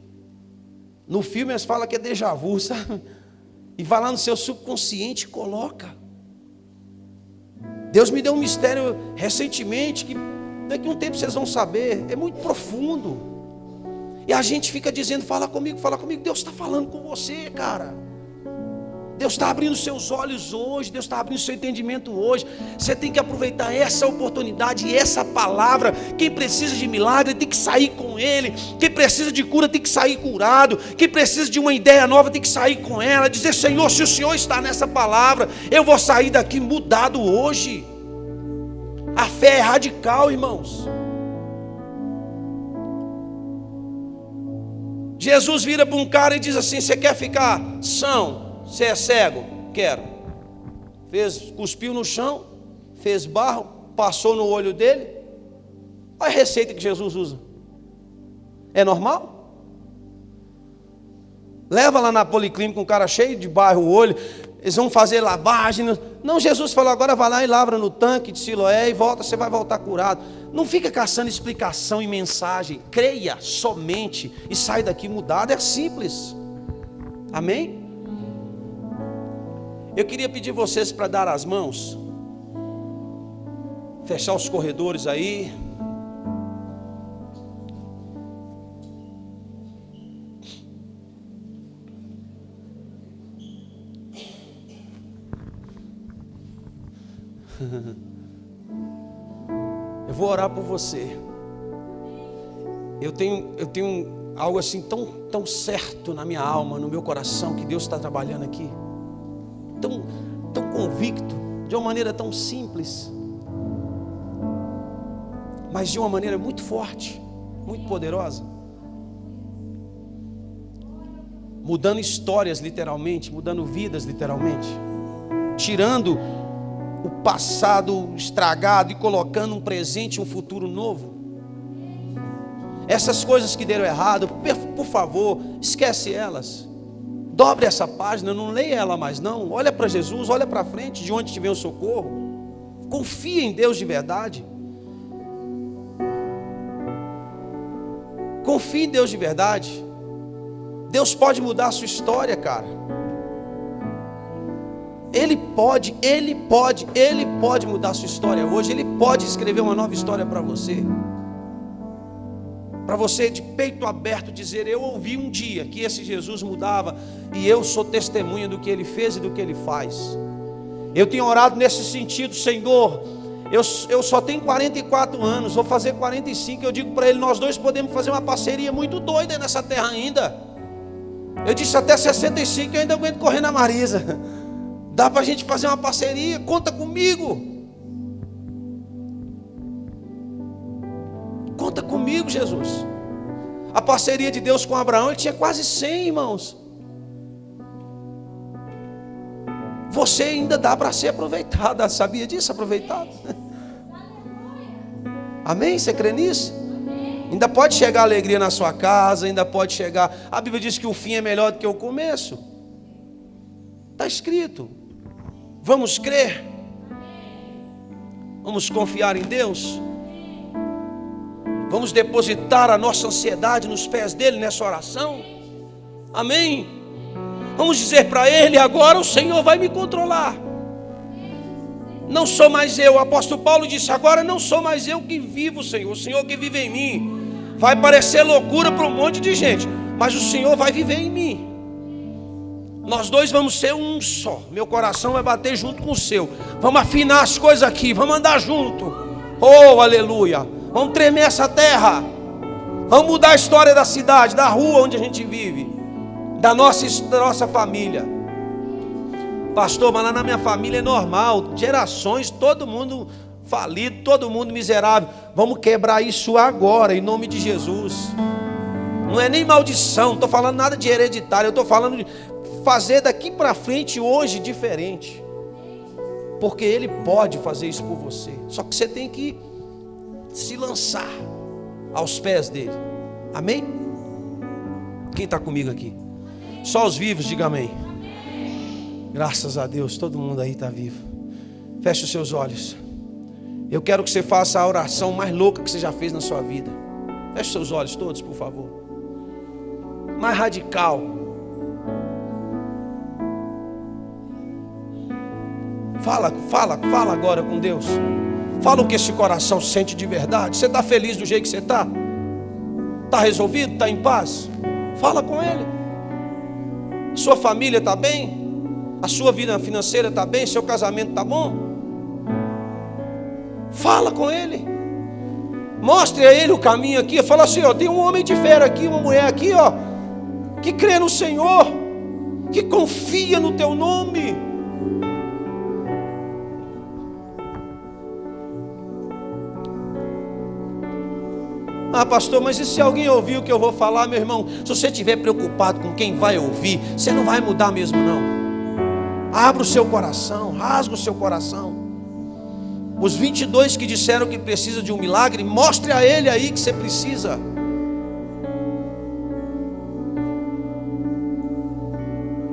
Speaker 1: no filme eles falam que é déjà vu, sabe? E vai lá no seu subconsciente e coloca. Deus me deu um mistério recentemente, que daqui a um tempo vocês vão saber, é muito profundo. E a gente fica dizendo, fala comigo, Deus está falando com você, cara. Deus está abrindo seus olhos hoje, Deus está abrindo seu entendimento hoje. Você tem que aproveitar essa oportunidade e essa palavra. Quem precisa de milagre tem que sair com ele. Quem precisa de cura tem que sair curado. Quem precisa de uma ideia nova tem que sair com ela. Dizer: Senhor, se o Senhor está nessa palavra, eu vou sair daqui mudado hoje. A fé é radical, irmãos. Jesus vira para um cara e diz assim: você quer ficar são? Você é cego? Quero. Cuspiu no chão, fez barro, passou no olho dele. Olha a receita que Jesus usa. É normal? Leva lá na policlínica um cara cheio de barro o olho, eles vão fazer lavagem. Não, Jesus falou: agora vai lá e lavra no tanque de Siloé e volta, você vai voltar curado. Não fica caçando explicação e mensagem. Creia somente e sai daqui mudado. É simples. Amém? Eu queria pedir vocês para dar as mãos, fechar os corredores aí. Eu vou orar por você. Eu tenho algo assim tão certo na minha alma, no meu coração, que Deus está trabalhando aqui. Tão convicto, de uma maneira tão simples, mas de uma maneira muito forte, muito poderosa, mudando histórias literalmente, mudando vidas literalmente, tirando o passado estragado e colocando um presente, um futuro novo. Essas coisas que deram errado, por favor, esquece elas. Dobre essa página, não leia ela mais não. Olha para Jesus, olha para frente, de onde te vem o socorro. Confia em Deus de verdade. Confie em Deus de verdade. Deus pode mudar a sua história, cara. Ele pode mudar a sua história hoje. Ele pode escrever uma nova história para você. Para você de peito aberto dizer: eu ouvi um dia que esse Jesus mudava, e eu sou testemunha do que Ele fez e do que Ele faz. Eu tenho orado nesse sentido: Senhor, eu só tenho 44 anos, vou fazer 45, eu digo para Ele: nós dois podemos fazer uma parceria muito doida nessa terra ainda. Eu disse: até 65 eu ainda aguento correr na Marisa. Dá para a gente fazer uma parceria, conta comigo. Conta comigo, Jesus. A parceria de Deus com Abraão, ele tinha quase 100, irmãos. Você ainda dá para ser aproveitado. Sabia disso? Aproveitado. Amém? Você crê nisso? Ainda pode chegar alegria na sua casa, ainda pode chegar. A Bíblia diz que o fim é melhor do que o começo. Está escrito. Vamos crer? Vamos confiar em Deus? Vamos depositar a nossa ansiedade nos pés dele nessa oração? Amém? Vamos dizer para ele: agora o Senhor vai me controlar. Não sou mais eu. O apóstolo Paulo disse: agora não sou mais eu que vivo, Senhor, o Senhor que vive em mim. Vai parecer loucura para um monte de gente, mas o Senhor vai viver em mim. Nós dois vamos ser um só. Meu coração vai bater junto com o seu. Vamos afinar as coisas aqui, vamos andar junto. Oh, aleluia. Vamos tremer essa terra. Vamos mudar a história da cidade, da rua onde a gente vive, da nossa família. Pastor, mas lá na minha família é normal. Gerações, todo mundo falido, todo mundo miserável. Vamos quebrar isso agora, em nome de Jesus. Não é nem maldição, não estou falando nada de hereditário. Eu estou falando de fazer daqui para frente hoje diferente. Porque Ele pode fazer isso por você. Só que você tem que se lançar aos pés dele. Amém? Quem está comigo aqui? Só os vivos, diga amém. Graças a Deus, todo mundo aí está vivo. Feche os seus olhos. Eu quero que você faça a oração mais louca que você já fez na sua vida. Feche os seus olhos todos, por favor. Mais radical. Fala agora com Deus. Fala o que esse coração sente de verdade. Você está feliz do jeito que você está? Está resolvido? Está em paz? Fala com Ele. Sua família está bem? A sua vida financeira está bem? Seu casamento está bom? Fala com ele. Mostre a ele o caminho aqui. Fala assim, ó, tem um homem de fé aqui, uma mulher aqui, ó, que crê no Senhor, que confia no teu nome. Ah, pastor, mas e se alguém ouvir o que eu vou falar, meu irmão? Se você estiver preocupado com quem vai ouvir, você não vai mudar mesmo, não. Abra o seu coração, rasga o seu coração. Os 22 que disseram que precisa de um milagre, mostre a ele aí que você precisa.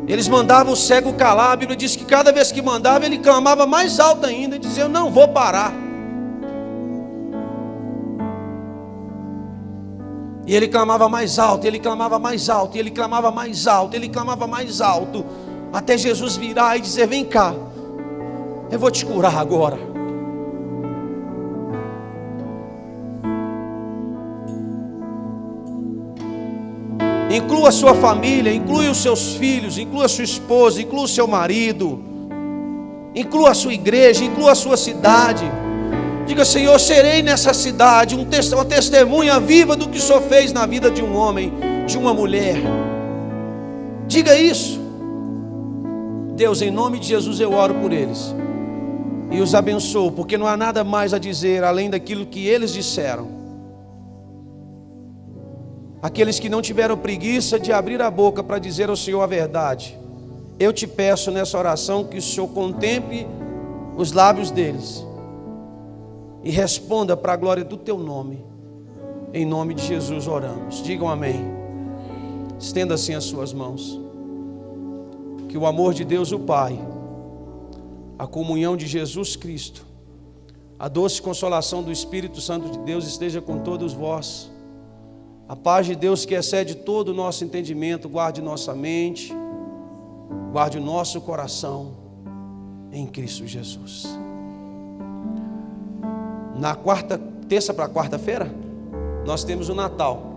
Speaker 1: Eles mandavam o cego calar. A Bíblia diz que cada vez que mandava, ele clamava mais alto ainda, e dizia, eu não vou parar. E ele clamava mais alto, ele clamava mais alto, ele clamava mais alto, ele clamava mais alto, até Jesus virar e dizer, vem cá, eu vou te curar agora. Inclua a sua família, inclua os seus filhos, inclua a sua esposa, inclua o seu marido, inclua a sua igreja, inclua a sua cidade. Diga, Senhor, serei nessa cidade uma testemunha viva do que o Senhor fez na vida de um homem, de uma mulher. Diga isso. Deus, em nome de Jesus eu oro por eles e os abençoo, porque não há nada mais a dizer além daquilo que eles disseram. Aqueles que não tiveram preguiça de abrir a boca para dizer ao Senhor a verdade, eu te peço nessa oração que o Senhor contemple os lábios deles e responda para a glória do teu nome. Em nome de Jesus oramos. Digam amém. Estenda assim as suas mãos. Que o amor de Deus o Pai, a comunhão de Jesus Cristo, a doce consolação do Espírito Santo de Deus esteja com todos vós. A paz de Deus que excede todo o nosso entendimento, guarde nossa mente, guarde o nosso coração em Cristo Jesus. Na terça para quarta-feira, nós temos o Natal.